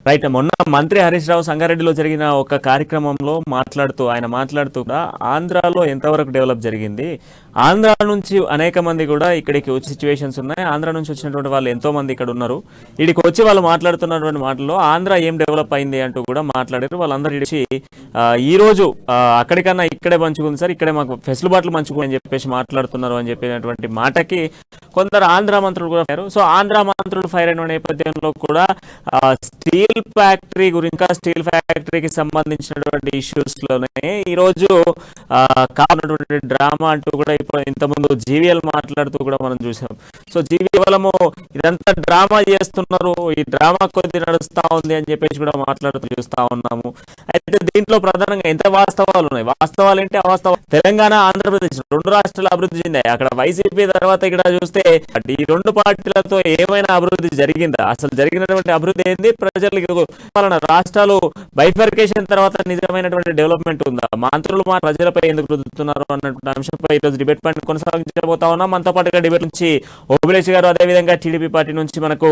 Right. మొన్న మంత్రి హరీష్ రావు సంగారెడ్డిలో జరిగిన ఒక కార్యక్రమంలో ఆయన మాట్లాడుతూ కూడా ఆంధ్రాలో ఎంతవరకు డెవలప్ జరిగింది, ఆంధ్ర నుంచి అనేక మంది కూడా ఇక్కడికి వచ్చే సిచ్యువేషన్స్ ఉన్నాయి, ఆంధ్ర నుంచి వచ్చినటువంటి వాళ్ళు ఎంతో మంది ఇక్కడ ఉన్నారు, ఇక్కడికి వచ్చి వాళ్ళు మాట్లాడుతున్నటువంటి మాటల్లో ఆంధ్ర ఏం డెవలప్ అయింది అంటూ కూడా మాట్లాడారు. వాళ్ళందరూ ఇడిచి ఈ రోజు అక్కడికన్నా ఇక్కడే మంచుకుంది సార్, ఇక్కడే మాకు ఫెసిలిటీలు మంచుకుంది అని చెప్పేసి మాట్లాడుతున్నారు అని చెప్పినటువంటి మాటకి కొందరు ఆంధ్ర మంత్రులు కూడా ఫైర్. సో ఆంధ్ర మంత్రులు ఫైర్ అయిన నేపథ్యంలో కూడా స్టీల్ ఫ్యాక్టరీ గురించి, స్టీల్ ఫ్యాక్టరీకి సంబంధించినటువంటి ఇష్యూస్ లోనే ఈరోజు కావాలన్నటువంటి డ్రామా అంటూ కూడా ఇప్పుడు ఇంతకుముందు జీవీఎల్ మాట్లాడుతూ కూడా మనం చూసాం. సో జీవీఎలము ఇదంతా డ్రామా చేస్తున్నారు, ఈ డ్రామా కొద్ది నడుస్తా ఉంది అని చెప్పేసి కూడా మాట్లాడుతూ చూస్తా ఉన్నాము. అయితే దీంట్లో ప్రధానంగా ఎంత వాస్తవాలు ఉన్నాయి, వాస్తవాలు ఏంటి అవాస్తవాలు, తెలంగాణ ఆంధ్రప్రదేశ్ రెండు రాష్ట్రాలు అభివృద్ధి చెందాయి. అక్కడ వైసీపీ తర్వాత ఇక్కడ చూస్తే ఈ రెండు పార్టీలతో ఏమైనా అభివృద్ధి జరిగిందా, అసలు జరిగినటువంటి అభివృద్ధి ఏంది, ప్రజలకు రాష్ట్రాలు బైఫర్కేషన్ తర్వాత నిజమైనటువంటి డెవలప్మెంట్ ఉందా, మంత్రులు మా ప్రజలపై ఎందుకు రుద్దుతున్నారు అన్నటువంటి అంశంపై ఈరోజు డిబేట్ పాయింట్ కొనసాగించబోతా ఉన్నాం. మనతో పాటుగా డిబేట్ నుంచి ఓబులేష్ గారు, అదేవిధంగా టీడీపీ పార్టీ నుంచి మనకు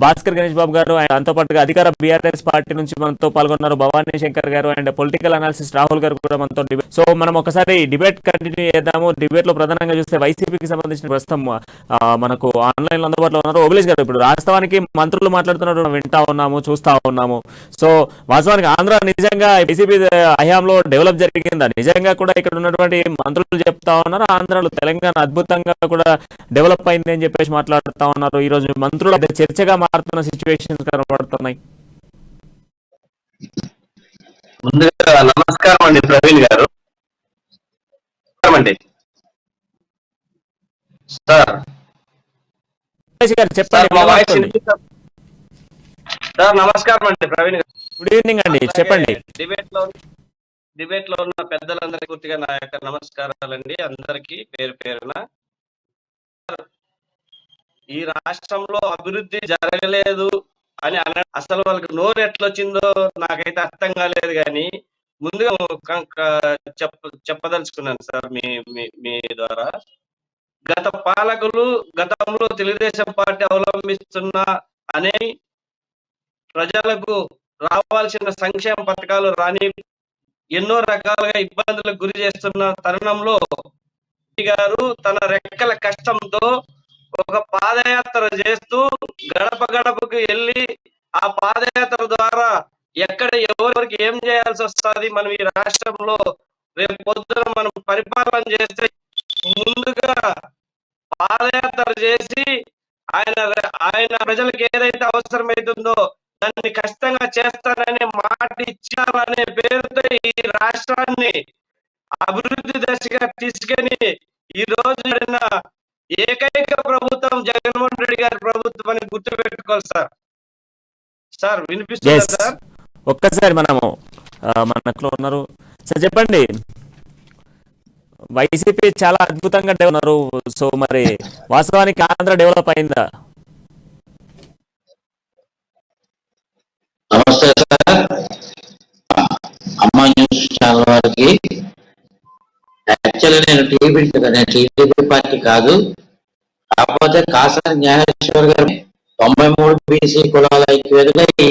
భాస్కర్ గణేష్ బాబు గారు, దాంతో పాటుగా అధికార బీఆర్ఎస్ పార్టీ నుంచి మనతో పాల్గొన్నారు భవానీ శంకర్ గారు, అండ్ పొలిటికల్ అనాలిసిస్ రాహుల్ గారు కూడా మనతో డిబేట్. సో మనం ఒకసారి డిబేట్ కంటిన్యూ చేద్దాము. డిబేట్ లో ప్రధానంగా చూస్తే వైసీపీకి సంబంధించిన ప్రస్తుతం మనకు ఆన్లైన్ లో అందుబాటులో ఉన్నారు ఓబులేష్ గారు. ఇప్పుడు వాస్తవానికి మంత్రులు మాట్లాడుతున్నారు, వింటా ఉన్నాము, చూస్తా ఉన్నాము. సో వాస్తవానికి ఆంధ్ర నిజంగా బీజేపీ హయాంలో డెవలప్ జరిగిందా, నిజంగా కూడా ఇక్కడ ఉన్నటువంటి మంత్రులు చెప్తా ఉన్నారు ఆంధ్రాలో తెలంగాణ అద్భుతంగా కూడా డెవలప్ అయింది అని చెప్పేసి మాట్లాడుతా ఉన్నారు. ఈ రోజు మంత్రులు చర్చగా మారుతున్న సిచ్యువేషన్స్ కనబడుతున్నాయి. ముందుగా నమస్కారం అండి ప్రవీణ్ గారు. సార్ చెప్పండి. సార్ నమస్కారం అండి ప్రవీణ్ గారు. గుడ్ ఈవినింగ్ అండి, చెప్పండి. డిబేట్ లో ఉన్న పెద్దలందరికీ పూర్తిగా నా యొక్క నమస్కారాలండి. అందరికీ పేరు పేరున. ఈ రాష్ట్రంలో అభివృద్ధి జరగలేదు అని అసలు వాళ్ళకి నోరు ఎట్లొచ్చిందో నాకైతే అర్థం కాలేదు. కానీ ముందుగా చెప్పదలుచుకున్నాను సార్ మీ ద్వారా. గత పాలకులు గతంలో తెలుగుదేశం పార్టీ అవలంబిస్తున్న అనే ప్రజలకు రావాల్సిన సంక్షేమ పథకాలు రాని ఎన్నో రకాలుగా ఇబ్బందులకు గురి చేస్తున్న తరుణంలో గారు తన రెక్కల కష్టంతో ఒక పాదయాత్ర చేస్తూ గడప గడపకు వెళ్ళి ఆ పాదయాత్ర ద్వారా ఎక్కడ ఎవరికి ఏం చేయాల్సి వస్తుంది, మనం ఈ రాష్ట్రంలో రేపు పొద్దున మనం పరిపాలన చేస్తే ముందుగా పాదయాత్ర చేసి ఆయన ప్రజలకు ఏదైతే అవసరమైతుందో దాన్ని ఖచ్చితంగా చేస్తాననే మాట ఇచ్చారనే పేరుతో ఈ రాష్ట్రాన్ని అభివృద్ధి దశగా తీసుకొని ఈ రోజు ఏకైక ప్రభుత్వం జగన్మోహన్ రెడ్డి గారి ప్రభుత్వం అని గుర్తుపెట్టుకోవాలి సార్. సార్ వినిపిస్తుంది సార్? ఒక్కసారి మనము మనలో ఉన్నారు సార్, చెప్పండి. వైసీపీ చాలా అద్భుతంగా ఉన్నారు. సో మరి వాస్తవానికి ఆంధ్ర డెవలప్ అయిందా? నమస్తే సార్, అమ్మా న్యూస్ ఛానల్ వారికి. యాక్చువల్లీ నేను టీడీపీ పార్టీ కాదు, కాకపోతే కాసాని న్యాయేశ్వర్ గారు 93 బీసీ కులాల ఐక్యవేదిక ఈ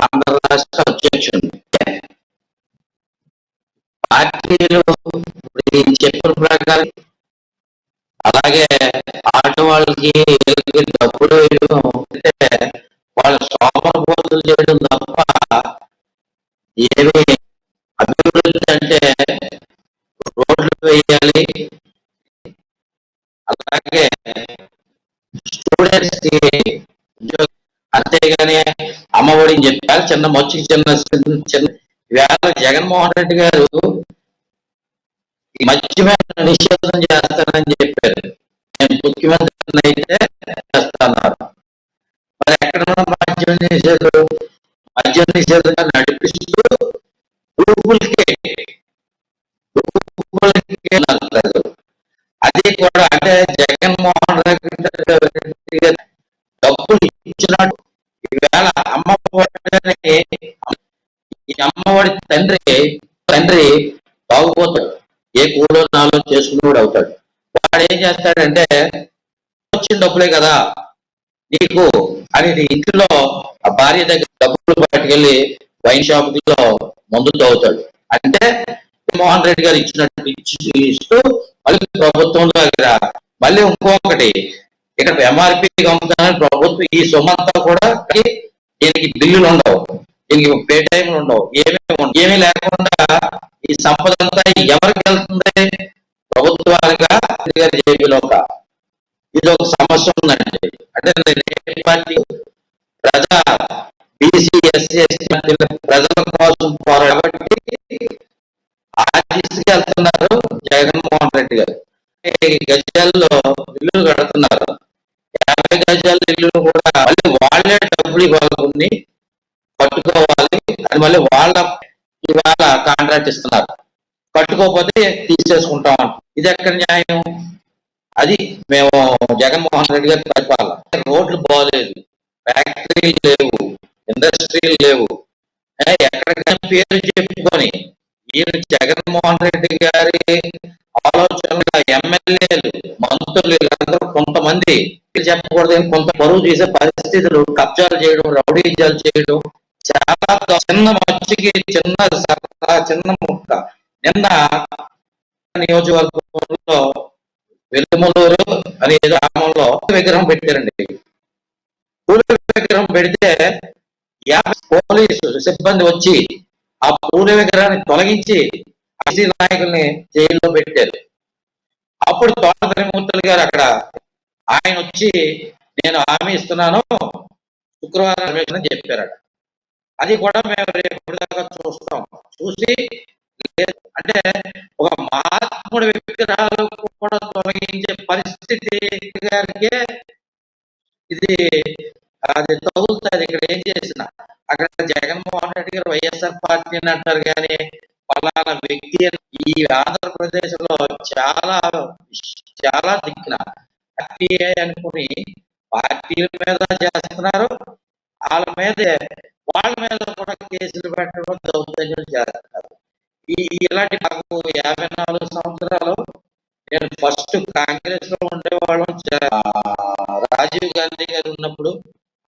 ఆంధ్ర రాష్ట్ర అధ్యక్షుడు. పార్టీలు చెప్పిన ప్రకారం అలాగే ఆటో వాళ్ళకి డబ్బులు వేయడం అంటే వాళ్ళ సోమరపోతులు చేయడం తప్ప ఏమి అభివృద్ధి అంటే రోడ్లు వేయాలి, అలాగే స్టూడెంట్స్ కి అంతేగాని అమ్మఒడిని చెప్పారు. చిన్న వేళ జగన్మోహన్ రెడ్డి గారు మద్యమైన నిషేధం చేస్తానని చెప్పారు. నేను ముఖ్యమంత్రిని అయితే చేస్తాన్నారు. మరి ఎక్కడ మద్యం నిషేధంగా నడిపిస్తూ అది కూడా అంటే జగన్మోహన్ రెడ్డి డబ్బులు ఇచ్చినట్టు ఈవేళ అమ్మఒడి తండ్రి బాగుపోతాడు, ఏ కూడో నాలో చేసుకునేవాడు అవుతాడు. వాడు ఏం చేస్తాడంటే వచ్చిన డబ్బులే కదా నీకు అని ఇంట్లో ఆ భార్య దగ్గర డబ్బులు బట్టి అక్కడికి వెళ్ళి వైన్ షాప్ లో మందు తాగుతాడు. అంటే జగన్మోహన్ రెడ్డి గారు ఇస్తూ మళ్ళీ ప్రభుత్వం దగ్గర మళ్ళీ ఇంకొకటి ఇక్కడ ఎంఆర్పి అమ్ముతానని ప్రభుత్వం ఈ సొమ్మంతా కూడా దీనికి బిల్లులు ఉండవు, దీనికి పే టైంలు ఉండవు, ఏమీ లేకుండా ఈ సంపద అంతా ఎవరికి వెళ్తుంది? ప్రభుత్వాలుగా జేబీలోక. ఇది ఒక సమస్య ఉందండి. అంటే పార్టీ ప్రజా బీసీ ఎస్సీ ఎస్టీ ప్రజల కోసం పోరాడబట్టి ఆ తీసుకెళ్తున్నారు జగన్మోహన్ రెడ్డి గారు. గజాల్లో ఇల్లు కడుతున్నారు. 50 గజాల ఇల్లు కూడా మళ్ళీ వాళ్ళే డబ్బులు ఇవ్వాలని కట్టుకోవాలి. అది మళ్ళీ వాళ్ళ ఇవాళ కాంట్రాక్ట్ ఇస్తున్నారు. కట్టుకోకపోతే తీసేసుకుంటాం. ఇది ఎక్కడ న్యాయం? అది మేము జగన్మోహన్ రెడ్డి గారి పరిపాలన. రోడ్లు బాగోలేదు, ఫ్యాక్టరీలు లేవు, ఇండస్ట్రీలు లేవు. ఎక్కడికైనా పేరు చెప్పుకొని ఈయన జగన్మోహన్ రెడ్డి గారి ఆలోచనగా ఎమ్మెల్యేలు మంత్రులు వీళ్ళందరూ కొంతమంది చెప్పకూడదు, కొంత బరువు చేసే పరిస్థితులు, కబ్జాలు చేయడం, రౌడీజాలు చేయడం, చాలా చిన్న మచ్చికి చిన్న ముక్క. నిన్న నియోజకవర్గంలో వెలుమలూరు అనే గ్రామంలో విగ్రహం పెట్టారండి. పూల విగ్రహం పెడితే పోలీసు సిబ్బంది వచ్చి ఆ పూల విగ్రహాన్ని తొలగించి ఐసీ నాయకుల్ని జైల్లో పెట్టారు. అప్పుడు తోట త్రిమూర్తులు గారు అక్కడ ఆయన వచ్చి నేను హామీ ఇస్తున్నాను శుక్రవారం చెప్పారట. అది కూడా మేము రేపు దాకా చూస్తాం. చూసి అంటే ఒక మహాత్ముడి విగ్రహాలు కూడా తొలగించే పరిస్థితి గారికి ఇది అది తగులుతుంది. ఇక్కడ ఏం చేసిన అక్కడ జగన్మోహన్ రెడ్డి గారు వైఎస్ఆర్ పార్టీని అంటారు కానీ పలానా వ్యక్తి ఈ ఆంధ్రప్రదేశ్ లో చాలా దిక్కున పార్టీ అనుకుని పార్టీల మీద చేస్తున్నారు. వాళ్ళ మీద కూడా కేసులు పెట్టడం, దౌర్జన్యం చేస్తున్నారు. ఇలాంటి నాకు 54 సంవత్సరాలు నేను ఫస్ట్ కాంగ్రెస్ లో ఉండేవాళ్ళం రాజీవ్ గాంధీ గారు ఉన్నప్పుడు.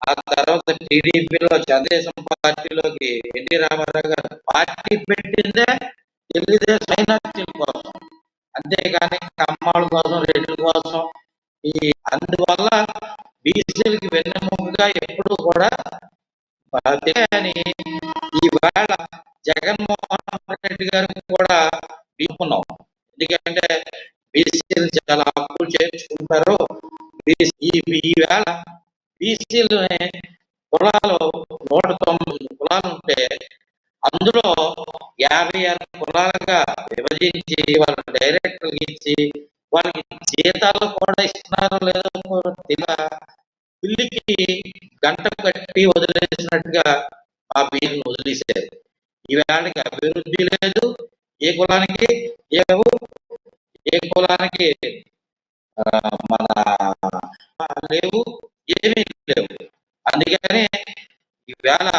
ఆ తర్వాత టీడీపీలో తెలుగుదేశం పార్టీలోకి ఎన్టీ రామారావు గారు పార్టీ పెట్టిందే తెలుగుదేశం మైనార్టీల కోసం, అంతేగాని కమ్మాళ్ళ కోసం రెడ్డి కోసం. అందువల్ల బీసీలకి వెన్నెముకగా ఎప్పుడు కూడా అని ఈవేళ జగన్మోహన్ రెడ్డి గారు కూడా తీసుకున్నాం. ఎందుకంటే బీసీలు చాలా హక్కులు చేర్చుకుంటారు. ఈవేళ బీసీలని కులాలు 190 కులాలు ఉంటే అందులో 56 కులాలుగా విభజించి వాళ్ళ డైరెక్టర్లు ఇచ్చి వాళ్ళకి జీతాలు కూడా ఇస్తున్నారో లేదో పిల్లికి గంట కట్టి వదిలేసినట్టుగా ఆ బీసీని వదిలేశారు. ఈవేళకి అభివృద్ధి లేదు, ఏ కులానికి ఏ కులానికి మన లేవు, ఏమీ లేవు. అందుకని ఈవేళ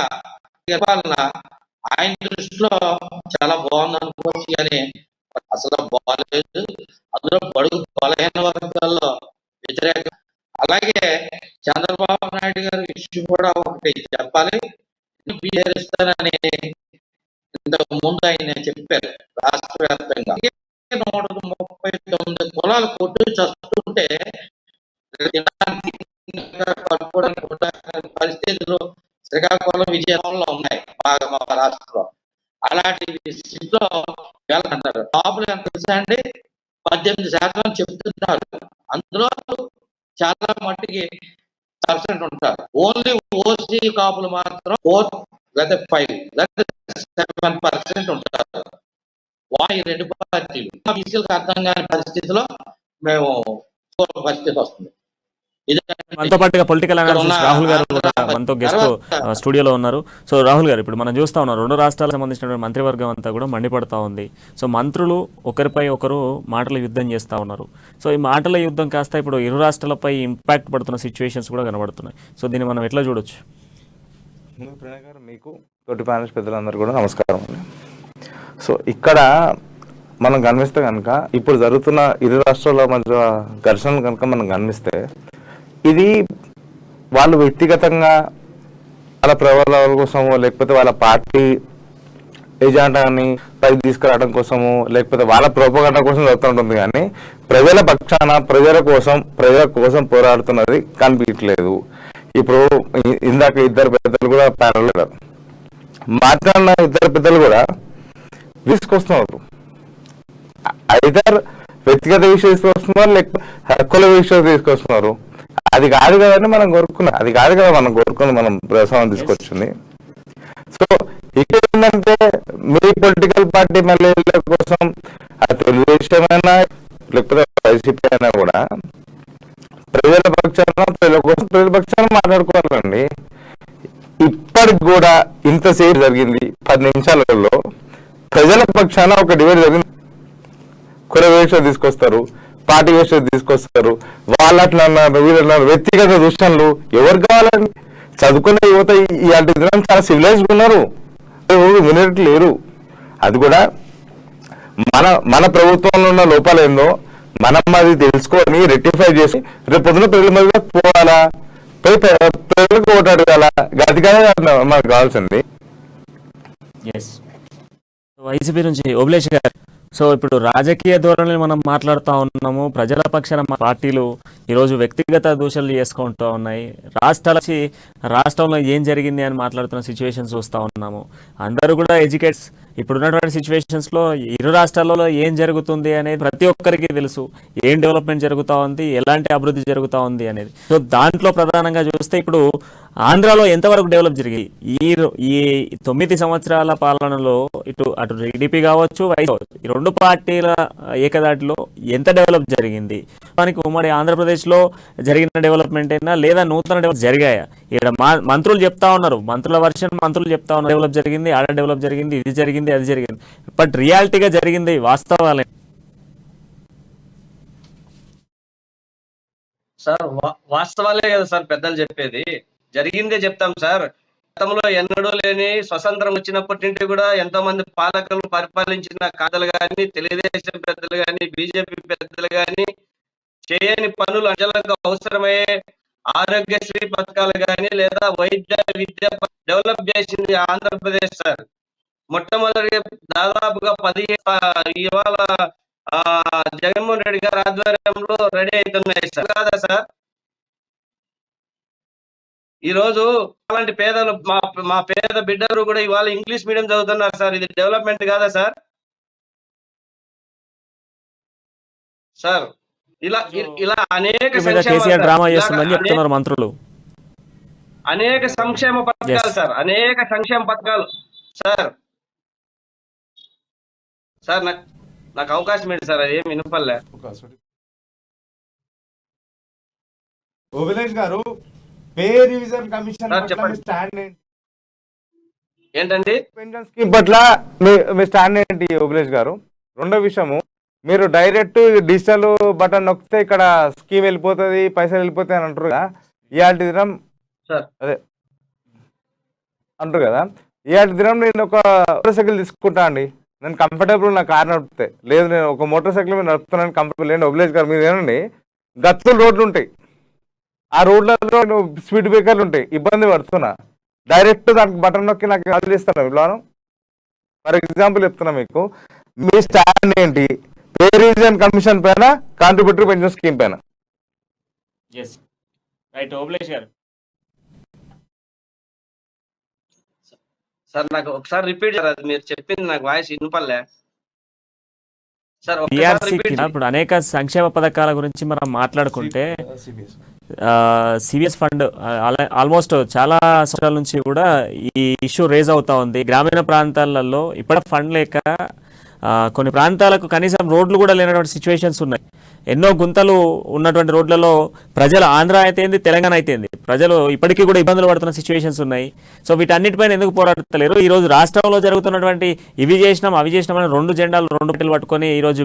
ఆయన దృష్టిలో చాలా బాగుంది అనుకోవచ్చు, కానీ అసలు బాగాలేదు. అందులో బడుగు బలహీన వర్గాల్లో వ్యతిరేకం. అలాగే చంద్రబాబు నాయుడు గారి విషయం కూడా ఒకటి చెప్పాలి. బీఆర్ఎస్తానని ఇంతకు ముందు ఆయన చెప్పారు రాష్ట్ర వ్యాప్తంగా 139 కులాలు కొట్టు చస్తుంటే పరిస్థితులు శ్రీకాకుళం విజయనగరంలో ఉన్నాయి బాగా మా రాష్ట్రంలో. అలాంటి స్థితిలో వెళ్ళంటారు. కాపులు ఎంత తెలుసా అండి? 18% చెప్తున్నారు. అందులో చాలా మట్టికి % ఉంటారు. ఓన్లీ ఓసీ కాపులు మాత్రం 4 లేదా 5 లేదా 7% ఉంటారు. ఈ 2 పార్టీలు బీసీలకు అర్థం కాని పరిస్థితిలో మేము పరిస్థితి వస్తుంది. మనతో పాటుగా పొలిటికల్ అనాలిసిస్ రాహుల్ గారు కూడా మనతో గెస్ట్ స్టూడియోలో ఉన్నారు. సో రాహుల్ గారు, ఇప్పుడు మనం చూస్తా ఉన్నాం 2 రాష్ట్రాలకు సంబంధించినటువంటి మంత్రివర్గం అంతా కూడా మండిపడతా ఉంది. సో మంత్రులు ఒకరిపై ఒకరు మాటల యుద్ధం చేస్తూ ఉన్నారు. సో ఈ మాటల యుద్ధం కాస్త ఇప్పుడు ఇరు రాష్ట్రాలపై ఇంపాక్ట్ పడుతున్న సిచ్యువేషన్స్ కూడా కనబడుతున్నాయి. సో దీన్ని మనం ఎట్లా చూడొచ్చు? ప్రణయ్ గారు, మీకు తోటి ప్యానెల్స్ పెద్దలందరూ కూడా నమస్కారం అండి. సో ఇక్కడ మనం గమనిస్తే కనుక ఇప్పుడు జరుగుతున్న ఇరు రాష్ట్రాల మధ్య ఘర్షణలు కనుక మనం గమనిస్తే ఇది వాళ్ళు వ్యక్తిగతంగా వాళ్ళ ప్రబలాల కోసమో లేకపోతే వాళ్ళ పార్టీ ఎజెండాని పైకి తీసుకురావడం కోసము లేకపోతే వాళ్ళ ప్రోపగండ కోసం చదువుతుంటుంది, కానీ ప్రజల పక్షాన ప్రజల కోసం పోరాడుతున్నది కనిపించలేదు. ఇప్పుడు ఇందాక ఇద్దరు పెద్దలు కూడా ప్యారల్ మాట్లాడిన ఇద్దరు పెద్దలు కూడా తీసుకొస్తున్నారు. ఐదర్ వ్యక్తిగత విషయం తీసుకొస్తున్నారు, లేకపోతే హక్కుల విషయం తీసుకొస్తున్నారు. అది కాదు కదండి మనం కోరుకున్నది, మనం ప్రసాదం తీసుకొచ్చింది. సో ఇక్కడ ఏంటంటే మీ పొలిటికల్ పార్టీ మళ్ళీ కోసం తెలుగుదేశం అయినా లేకపోతే వైసీపీ అయినా కూడా ప్రజల పక్షాన మాట్లాడుకోవాలండి. ఇప్పటికి కూడా ఇంతసేపు జరిగింది 10 నిమిషాలలో ప్రజల పక్షాన ఒక డిబేట్ జరిగింది. కుల విషయం తీసుకొస్తారు, పార్టీ విషయం తీసుకొస్తారు, వాళ్ళట్లా వీళ్ళన్నారు, వ్యక్తిగత దూషణలు. ఎవరు కావాలండి? చదువుకునే యువత ఇలాంటి దినం చాలా సివిలైజ్డ్ ఉన్నారు, వినట్లు లేరు. అది కూడా మన ప్రభుత్వంలో ఉన్న లోపాలు ఏందో మనం అది తెలుసుకొని రెక్టిఫై చేసి రేపు పొద్దున ప్రజల మీద పోవాలా, పోయి ప్రజలకు ఓటు అడగాల. గదిగానే మనకు కావాల్సింది. వైసీపీ నుంచి ఓబులేష్ గారు, సో ఇప్పుడు రాజకీయ ధోరణిని మనం మాట్లాడుతూ ఉన్నాము. ప్రజల పక్షాన పార్టీలు ఈరోజు వ్యక్తిగత దూషణలు చేసుకుంటూ ఉన్నాయి. రాష్ట్రంలో ఏం జరిగింది అని మాట్లాడుతున్న సిచ్యువేషన్స్ చూస్తూ ఉన్నాము. అందరూ కూడా ఎడ్యుకేట్స్. ఇప్పుడున్నటువంటి సిచ్యువేషన్స్లో ఇరు రాష్ట్రాలలో ఏం జరుగుతుంది అనేది ప్రతి ఒక్కరికి తెలుసు. ఏం డెవలప్మెంట్ జరుగుతూ ఉంది, ఎలాంటి అభివృద్ధి జరుగుతూ ఉంది అనేది. సో దాంట్లో ప్రధానంగా చూస్తే ఇప్పుడు ఆంధ్రాలో ఎంతవరకు డెవలప్ జరిగింది ఈ 9 సంవత్సరాల పాలనలో అటు టీడీపీ కావచ్చు, ఈ 2 పార్టీల ఏకదాటిలో ఎంత డెవలప్ జరిగింది? మనకి ఉమ్మడి ఆంధ్రప్రదేశ్లో జరిగిన డెవలప్మెంట్ అయినా లేదా నూతన డెవలప్ జరిగాయా? ఇక్కడ మంత్రులు చెప్తా ఉన్నారు, మంత్రులు చెప్తా ఉన్నారు డెవలప్ జరిగింది, ఆడ డెవలప్ జరిగింది, ఇది జరిగింది, అది జరిగింది. బట్ రియాలిటీగా జరిగింది వాస్తవాలే. సార్ వాస్తవాలే కదా సార్ పెద్దలు చెప్పేది. జరిగిందే చెప్తాం సార్. గతంలో ఎన్నడూ లేని స్వతంత్రం వచ్చినప్పటి నుండి కూడా ఎంతో మంది పాలకులు పరిపాలించిన కాదలు కానీ, తెలుగుదేశం పెద్దలు కానీ, బీజేపీ పెద్దలు కానీ చేయని పనులు, ప్రజలకు అవసరమయ్యే ఆరోగ్యశ్రీ పథకాలు కానీ లేదా విద్య డెవలప్ చేసింది ఆంధ్రప్రదేశ్ సార్. మొట్టమొదటి దాదాపుగా 15 ఇవాళ జగన్మోహన్ రెడ్డి గారి ఆధ్వర్యంలో రెడీ అవుతున్నాయి సార్. కాదా సార్? ఈ రోజు అలాంటి పేదలు మా పేద బిడ్డలు కూడా ఇవాళ ఇంగ్లీష్ మీడియం చదువుతున్నారు సార్. ఇది డెవలప్మెంట్ కాదా సార్? సార్ ఇలా అనేక డ్రామా చేస్తుందని చెప్తున్నారు మంత్రులు. అనేక సంక్షేమ పథకాలు సార్, అనేక సంక్షేమ పథకాలు సార్. సార్ నాకు అవకాశం ఏంటి సార్? అది ఏమి వినపల్లే. ఓబులేష్ గారు, పే రివిజన్ కమిషన్ ఏంటండి? పెన్షన్ స్కీమ్ పట్ల మీ స్టాండ్ ఏంటి ఓబులేష్ గారు? రెండో విషయము, మీరు డైరెక్ట్ డిజిటల్ బటన్ నొక్కితే ఇక్కడ స్కీమ్ వెళ్ళిపోతుంది, పైసలు వెళ్ళిపోతాయి అని అంటారు కదా. ఇవాళ దినం అదే అంటారు కదా. ఇవాళ దినం నేను ఒక మోటార్ సైకిల్ తీసుకుంటా అండి, నేను కంఫర్టబుల్ నా కార్ నడిపితే. లేదు నేను ఒక మోటార్ సైకిల్ మీద నడుపుతున్నాను కంఫర్టబుల్. లేండి ఓబులేష్ గారు, మీరు ఏనండి గత్తులు రోడ్లు ఉంటాయి, ఆ రోడ్లలో స్పీడ్ బ్రేకర్లు ఉంటాయి, ఇబ్బంది పడుతున్నా. డైరెక్ట్ దానికి బటన్ నొక్కి నాకు కాల్ చేస్తాను ఇవ్వను. ఫర్ ఎగ్జాంపుల్ చెప్తున్నా మీకు, మీ స్టాండ్ ఏంటి పే రివిజన్ కమిషన్ పైన, కాంట్రిబ్యూటరీ పెన్షన్ స్కీమ్ పైన? సార్ నాకు ఒకసారి రిపీట్ చేయాలి, మీరు చెప్పింది నాకు వాయిస్ వినపల్లే సార్. ఇప్పుడు అనేక సంక్షేమ పథకాల గురించి మనం మాట్లాడుకుంటే సివిఎస్ ఫండ్ ఆల్మోస్ట్ చాలా సంవత్సరాల నుంచి కూడా ఈ ఇష్యూ రేజ్ అవుతా ఉంది. గ్రామీణ ప్రాంతాలలో ఇప్పటి ఫండ్ లేక కొన్ని ప్రాంతాలకు కనీసం రోడ్లు కూడా లేనటువంటి సిచ్యువేషన్స్ ఉన్నాయి. ఎన్నో గుంతలు ఉన్నటువంటి రోడ్లలో ప్రజలు, ఆంధ్ర అయితేంది తెలంగాణ అయితేంది, ప్రజలు ఇప్పటికీ కూడా ఇబ్బందులు పడుతున్న సిచ్యువేషన్స్ ఉన్నాయి. సో వీటన్నిటిపైన ఎందుకు పోరాడతలేరు? ఈరోజు రాష్ట్రంలో జరుగుతున్నటువంటి ఇవి చేసినాం అవి చేసినామని 2 జెండాలు 2 పార్టీలు పట్టుకొని ఈరోజు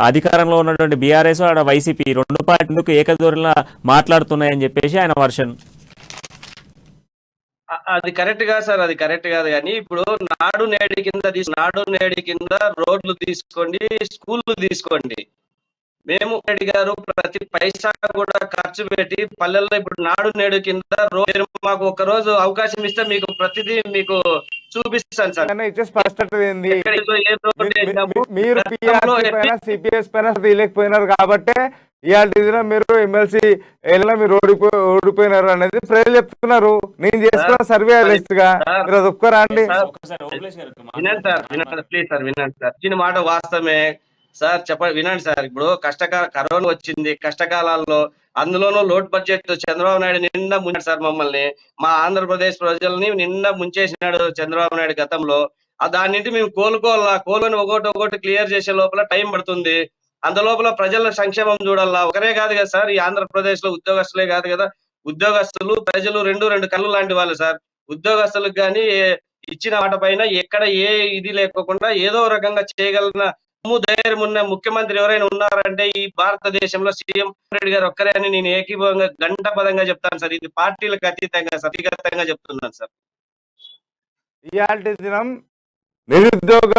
అధికారంలో ఉన్నటువంటి బీఆర్ఎస్ ఆడ వైసీపీ 2 పార్టీ ఎందుకు ఏకధోరణిలా మాట్లాడుతున్నాయని చెప్పేసి ఆయన వర్షన్. అది కరెక్ట్ కాదు సార్, అది కరెక్ట్ కాదు. కానీ ఇప్పుడు నాడు నేడు కింద రోడ్లు తీసుకోండి, స్కూళ్ళు తీసుకోండి. మేము రెడ్డి గారు ప్రతి పైసా కూడా ఖర్చు పెట్టి పల్లెల్లో ఇప్పుడు నాడు నేడు కింద మీరు మాకు ఒక రోజు అవకాశం ఇస్తే మీకు ప్రతిదీ మీకు చూపిస్తాను సార్. కానీ ఇచ్చే స్పష్టత ఏంది? ఎక్కడ ఏ రోడ్డు వేసినాము, మీరు గతంలో పిఆర్సీ పైన సిపిఎస్ పైన తీయలేకపోయినారు కాబట్టి ఇవాళ దిన మీరు ఎమ్మెల్సీ మీరు ఓడిపోయినారు అనేది ప్రజలు చెప్తున్నారు. నేను చేసుకున్న సర్వే లిస్ట్ గా మీరు అది ఒక్కరా అండి? ఒక్కసారి ఓబులేష్ గారు వినండి సార్, వినండి ప్లీజ్ సార్, వినండి సార్. ఇచ్చిన మాట వాస్తవమే సార్, వినండి సార్. ఇప్పుడు కరోనా వచ్చింది, కష్టకాలాల్లో అందులోనూ లోడ్ బడ్జెట్ చంద్రబాబు నాయుడు నిండా ముంచాడు సార్ మమ్మల్ని, మా ఆంధ్రప్రదేశ్ ప్రజల్ని నిండా ముంచేసినాడు చంద్రబాబు నాయుడు గతంలో. దాని నుండి మేము కోలుని ఒకటి క్లియర్ చేసే లోపల టైం పడుతుంది. అందులోపల ప్రజల సంక్షేమం చూడాలా. ఒకరే కాదు కదా సార్, ఈ ఆంధ్రప్రదేశ్ లో ఉద్యోగస్తులే కాదు కదా, ఉద్యోగస్తులు ప్రజలు రెండు కళ్ళు లాంటి వాళ్ళు సార్. ఉద్యోగస్తులకు కానీ ఇచ్చిన మాట పైన ఎక్కడ ఏ ఇది లేకోకుండా ఏదో రకంగా చేయగలిగిన ధైర్యం ఉన్న ముఖ్యమంత్రి ఎవరైనా ఉన్నారంటే ఈ భారతదేశంలో సీఎం రెడ్డి గారు ఒక్కరే అని నేను ఏకీభవంగా గంటపదంగా చెప్తాను సార్. ఇది పార్టీలకు అతీతంగా వ్యక్తిగతంగా చెప్తున్నాను సార్. ఇయాల్టి దినం నిరుద్యోగ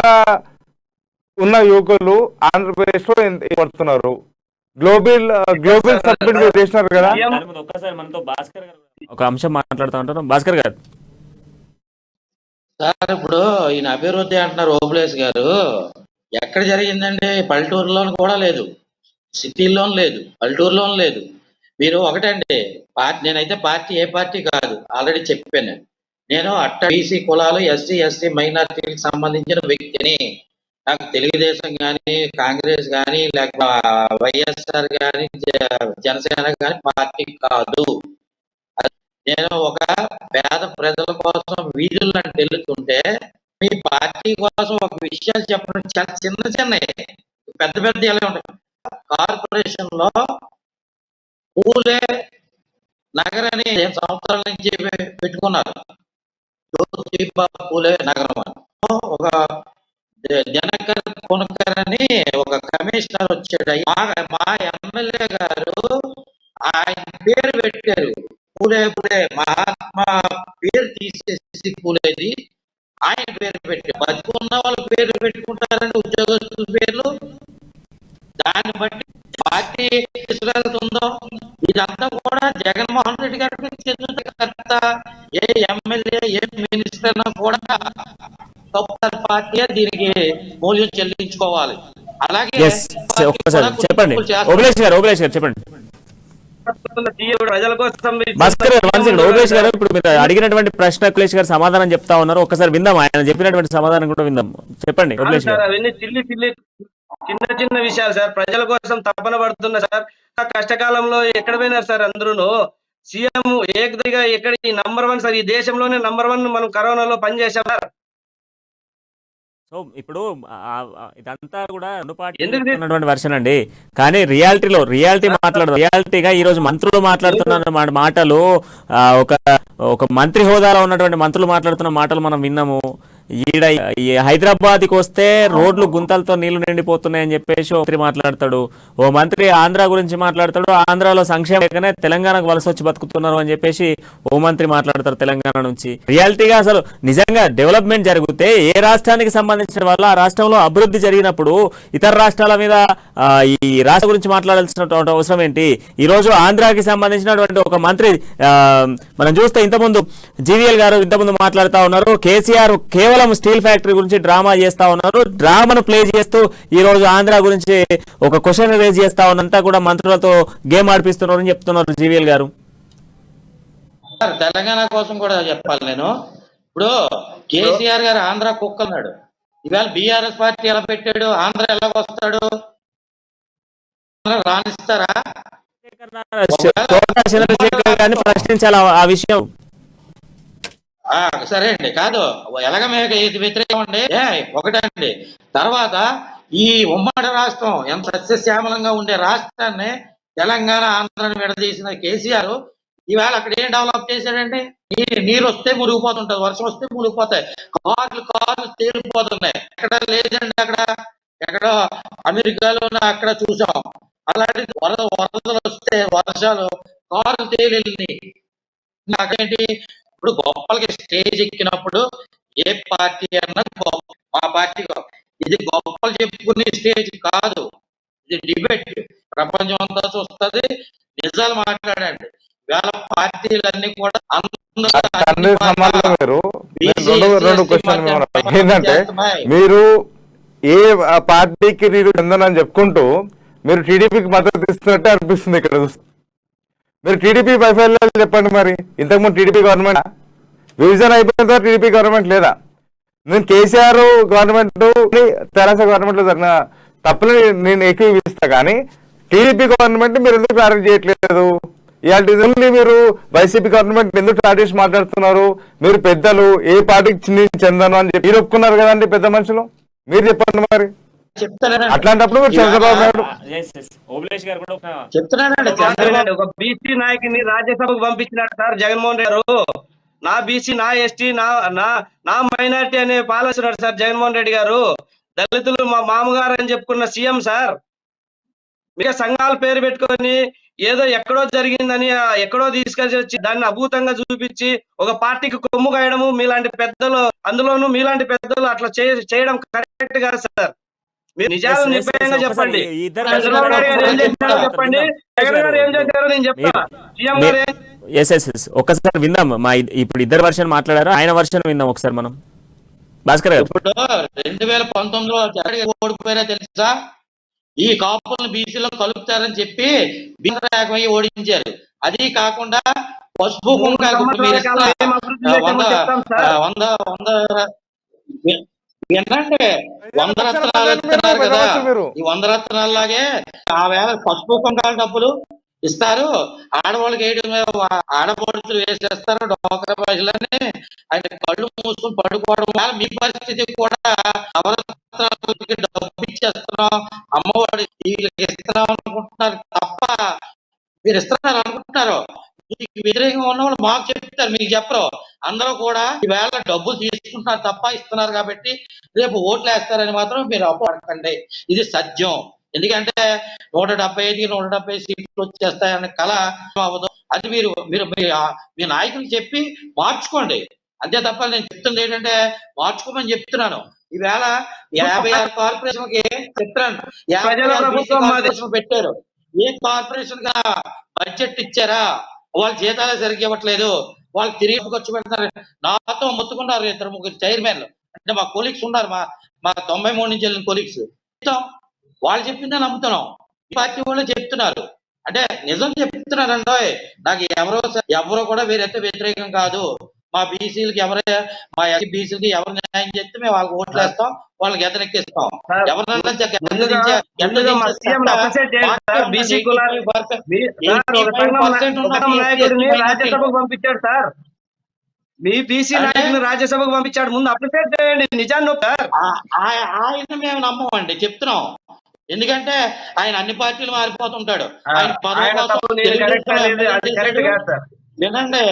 ఉన్న యువకులు ఆంధ్రప్రదేశ్ లో పడుతున్నారు. గ్లోబల్ సబ్మిట్ చేసినారు కదా. ఒక్కసారి మనతో భాస్కర్ గారు ఒక అంశం మాట్లాడుతూ ఉంటారు. భాస్కర్ గారు సార్, ఇప్పుడు ఈయన అభివృద్ధి అంటున్నారు ఓబులేష్ గారు, ఎక్కడ జరిగిందండి? పల్లెటూరులోను కూడా లేదు, సిటీల్లోనూ లేదు, పల్లెటూరులోనూ లేదు. మీరు ఒకటండి, నేనైతే ఏ పార్టీ కాదు, ఆల్రెడీ చెప్పాను. నేను బీసీ కులాలు, ఎస్సీ మైనార్టీలకు సంబంధించిన వ్యక్తిని. నాకు తెలుగుదేశం కానీ, కాంగ్రెస్ కానీ, లేక వైఎస్ఆర్ కానీ, జనసేన కానీ పార్టీ కాదు. నేను ఒక పేద ప్రజల కోసం వీధుల్లో వెళ్తుంటే మీ పార్టీ కోసం ఒక విషయాలు చెప్పడం చాలా చిన్నవి, పెద్ద ఎలా ఉంటాయి. కార్పొరేషన్ లో పూలే నగర్ అని 10 సంవత్సరాల నుంచి పెట్టుకున్నారు. జ్యోతిబా పూలే నగరం అని. ఒక దినకర్ కొనకర్ అని ఒక కమిషనర్ వచ్చాడు. మా ఎమ్మెల్యే గారు ఆయన పేరు పెట్టారు, పూలే మహాత్మా పేరు తీసేసి పూలేది ఆయన పేరు పెట్టి, బతుకున్న వాళ్ళ పేరు పెట్టుకుంటారండి ఉద్యోగస్తుల పేర్లు. దాన్ని బట్టి పార్టీ తీసుకెళ్తుందో ఇదంతా కూడా జగన్మోహన్ రెడ్డి గారికి చెందుతుంది కదా. ఏ ఎమ్మెల్యే ఏ మినిస్టర్ కూడా పార్టీ దీనికి మూల్యం చెల్లించుకోవాలి. అలాగే చెప్పండి ఓబులేష్ గారు చెప్పండి. ప్రజల కోసం భాస్కర్ గారు, ఓబులేష్ గారు ఇప్పుడు మీరు అడిగినటువంటి ప్రశ్న అఖిలేష్ గారు సమాధానం చెప్తా ఉన్నారు. ఒకసారి విందాం, ఆయన చెప్పినటువంటి సమాధానం కూడా విందాం. చెప్పండి ఓబులేష్ గారు. అవన్నీ చిన్న విషయాలు సార్. ప్రజల కోసం తపన పడుతున్నా సార్. కష్టకాలంలో ఎక్కడ పోయినారు సార్ అందరూ. సీఎం ఏకదిగా ఎక్కడ నంబర్ 1 సార్, ఈ దేశంలోనే నంబర్ 1 మనం కరోనాలో పనిచేసాం సార్. సో ఇప్పుడు ఇదంతా కూడా ఉన్నటువంటి వర్షన్ అండి. కానీ రియాలిటీగా ఈ రోజు మంత్రులు మాట్లాడుతున్న మాటలు, ఒక మంత్రి హోదాలో ఉన్నటువంటి మంత్రులు మాట్లాడుతున్న మాటలు మనం విన్నాము. ఈడ హైదరాబాద్కి వస్తే రోడ్లు గుంతలతో నీళ్లు నిండిపోతున్నాయని చెప్పేసి ఓ మంత్రి మాట్లాడతాడు. ఓ మంత్రి ఆంధ్ర గురించి మాట్లాడతాడు. ఆంధ్రాలో సంక్షేమం లేకనే తెలంగాణకు వలస వచ్చి బతుకుతున్నారు అని చెప్పేసి ఓ మంత్రి మాట్లాడతారు తెలంగాణ నుంచి. రియాలిటీగా అసలు నిజంగా డెవలప్మెంట్ జరిగితే ఏ రాష్ట్రానికి సంబంధించిన వల్ల ఆ రాష్ట్రంలో అభివృద్ధి జరిగినప్పుడు ఇతర రాష్ట్రాల మీద ఈ రాష్ట్రం గురించి మాట్లాడాల్సినటువంటి అవసరం ఏంటి? ఈ రోజు ఆంధ్రాకి సంబంధించినటువంటి ఒక మంత్రి మనం చూస్తే ఇంతకుముందు జీవీఎల్ గారు ఇంతకుముందు మాట్లాడుతూ ఉన్నారు. కేసీఆర్ కేవలం స్టీల్ ఫ్యాక్టరీ గురించి డ్రామా చేస్తా ఉన్నారు. డ్రామాను ప్లే చేస్తూ ఈ రోజు ఆంధ్ర గురించి ఒక క్వశ్చన్ రేజ్ చేస్తా ఉన్నంతా కూడా మంత్రులతో గేమ్ ఆడిపిస్తున్నారు అని చెప్తున్నారు జీవీఎల్ గారు. తెలంగాణ కోసం కూడా చెప్పాలి నేను. ఇప్పుడు కేసీఆర్ గారు ఆంధ్ర కుక్కన్నాడు. ఇవాళ బీఆర్ఎస్ పార్టీ ఎలా పెట్టాడు? ఆంధ్ర ఎలా వస్తాడు? రాణిస్తారా? ప్రశ్నించాలి ఆ విషయం. సరే అండి, కాదు ఎలాగ మీకు ఇది వ్యతిరేకం అండి. ఒకటండి, తర్వాత ఈ ఉమ్మడి రాష్ట్రం ఎంత సస్యశ్యామలంగా ఉండే రాష్ట్రాన్ని తెలంగాణ ఆంధ్రాన్ని విడదీసిన కేసీఆర్ ఇవాళ అక్కడ ఏం డెవలప్ చేశాడండి? నీరు వస్తే మురిగిపోతుంటది, వర్షం వస్తే మురిగిపోతాయి, కార్లు తేలిపోతున్నాయి. ఎక్కడ లేదండి, ఎక్కడో అమెరికాలో అక్కడ చూసాం. అలాంటి వరదలు వస్తే వర్షాలు కార్లు తేలి నాకేంటి. ఇప్పుడు గొప్పలకి స్టేజ్ ఎక్కినప్పుడు ఏ పార్టీ అన్నా మా పార్టీ ఇది గొప్పలు చెప్పుకునే స్టేజ్ కాదు, ఇది డిబేట్. ప్రపంచం అంతా చూస్తుంది. నిజాలు మాట్లాడండి. వేళ పార్టీలన్నీ కూడా తండ్రి సమాజంలో రెండు క్వశ్చన్ ఏంటంటే, మీరు ఏ పార్టీకి మీరు చెందనని చెప్పుకుంటూ మీరు టీడీపీకి మద్దతు ఇస్తున్నట్టే అనిపిస్తుంది ఇక్కడ చూస్తే. మీరు టీడీపీ వైఫల్యాలు చెప్పండి. మరి ఇంతకుముందు టీడీపీ గవర్నమెంట్ విభజన అయిపోయిన తర్వాత టీడీపీ గవర్నమెంట్ లేదా? నేను కేసీఆర్ గవర్నమెంట్ తెరాస గవర్నమెంట్ లో జరిగిన తప్పులని నేను ఏకీవిస్తా, కానీ టీడీపీ గవర్నమెంట్ మీరు ఎందుకు టార్గెట్ చేయట్లేదు? ఇలాంటి మీరు వైసీపీ గవర్నమెంట్ ఎందుకు టార్గెట్ చేసి మాట్లాడుతున్నారు? మీరు పెద్దలు ఏ పార్టీకి చెందను అని చెప్పి మీరు ఒప్పుకున్నారు కదండి పెద్ద మనుషులు, మీరు చెప్పండి మరి. అట్లాంటప్పుడు మీరు చంద్రబాబు నాయుడు చెప్తున్నానండి, ఒక బీసీ నాయకుని రాజ్యసభకు పంపించినాడు సార్ జగన్మోహన్ రెడ్డి గారు. నా బీసీ, నా ఎస్టీ, నా మైనార్టీ అనే పాలిస్తున్నాడు సార్ జగన్మోహన్ రెడ్డి గారు. దళితులు మా మామగారు అని చెప్పుకున్న సీఎం సార్. మిగతా సంఘాల పేరు పెట్టుకొని ఏదో ఎక్కడో జరిగిందని ఎక్కడో తీసుకొచ్చి వచ్చి దాన్ని అభూతంగా చూపించి ఒక పార్టీకి కొమ్ము కాయడము మీలాంటి పెద్దలు, అందులోనూ మీలాంటి పెద్దలు అట్లా చేయడం కరెక్ట్ కాదు సార్. మీరు నిజాలు నిర్భయంగా చెప్పండి. చంద్రబాబు నాయుడు గారు ఏం చేశారో చెప్పండి, జగన్ గారు ఏం చేశారో నేను చెప్తా. సీఎం గారు ఒక్కసారి విందాం. ఇప్పుడు ఇద్దరు వర్షన్ మాట్లాడారు, ఆయన వర్షన్ విందాం ఒకసారి మనం. భాస్కర్ గారు, ఇప్పుడు 2019లో ఓడిపోయారా తెలుసా? ఈ కాపులను బీసీలో కలుపుతారని చెప్పి బీసీ ఓడించారు. అది కాకుండా పసుపు కుంకాలు ఏంటంటే 100 రత్నాలు ఇస్తున్నారు కదా, ఈ 100 రత్నాలు లాగే ఆ వేళ పసుపు కుంకాల డబ్బులు ఇస్తారు, ఆడవాళ్ళకి వేయడం, ఆడపడుచులు వేసేస్తారు డోక్రా మహిళని. ఆయన కళ్ళు మూసుకుని పడుకోవడం. మీ పరిస్థితి కూడా నవరత్నాలకి డబ్బు ఇచ్చేస్తున్నాం, అమ్మఒడి వీళ్ళకి ఇస్తున్నాం అనుకుంటున్నారు తప్ప మీరు ఇస్తున్నారు అనుకుంటున్నారు. మీకు వ్యతిరేకంగా ఉన్న వాళ్ళు మాకు చెప్తారు, మీకు చెప్పరు. అందరూ కూడా ఈవేళ డబ్బులు తీసుకుంటున్నారు తప్ప ఇస్తున్నారు కాబట్టి రేపు ఓట్లు వేస్తారని మాత్రం మీరు అప్పడకండి. ఇది సత్యం. ఎందుకంటే 175 170 సీట్లు వచ్చేస్తాయనే కళ అవ్వదు. అది మీరు మీరు మీ నాయకులు చెప్పి మార్చుకోండి. అంతే తప్ప నేను చెప్తుంది ఏంటంటే మార్చుకోమని చెప్తున్నాను. ఈవేళ 56 కార్పొరేషన్కి చెప్తున్నాను, 56 కార్పొరేషన్ పెట్టారు. ఏ కార్పొరేషన్ గా బడ్జెట్ ఇచ్చారా? వాళ్ళ జీతాలే సరిగ్గా ఇవ్వట్లేదు, వాళ్ళు తిరిగి ఖర్చు పెడతారు. నాతో మొత్తుకున్నారు 2-3 చైర్మన్లు, అంటే మా కొలీగ్స్ ఉన్నారు, మా 93 నుంచి వెళ్ళిన కొలీగ్స్. వాళ్ళు చెప్పిందే నమ్ముతున్నాం. ఈ పార్టీ వాళ్ళు చెప్తున్నారు అంటే నిజం చెప్తున్నారంటే నాకు ఎవరో కూడా వేరైతే వ్యతిరేకం కాదు. మా బీసీలకి మా బీసీలకి ఎవరు న్యాయం చేస్తే మేము వాళ్ళకి ఓట్లు వేస్తాం, వాళ్ళకి ఎదనెక్కిస్తాం. ఎవరినైనా రాజ్యసభకు పంపించాడు సార్, మీ బీసీ నాయకుని రాజ్యసభకు పంపించాడు. ముందు అప్రిషియేట్ చేయండి నిజాన్ని. ఆయన మేము నమ్మమండి, చెప్తున్నాం. ఎందుకంటే ఆయన అన్ని పార్టీలు మారిపోతుంటాడు. ఆయన వినండి,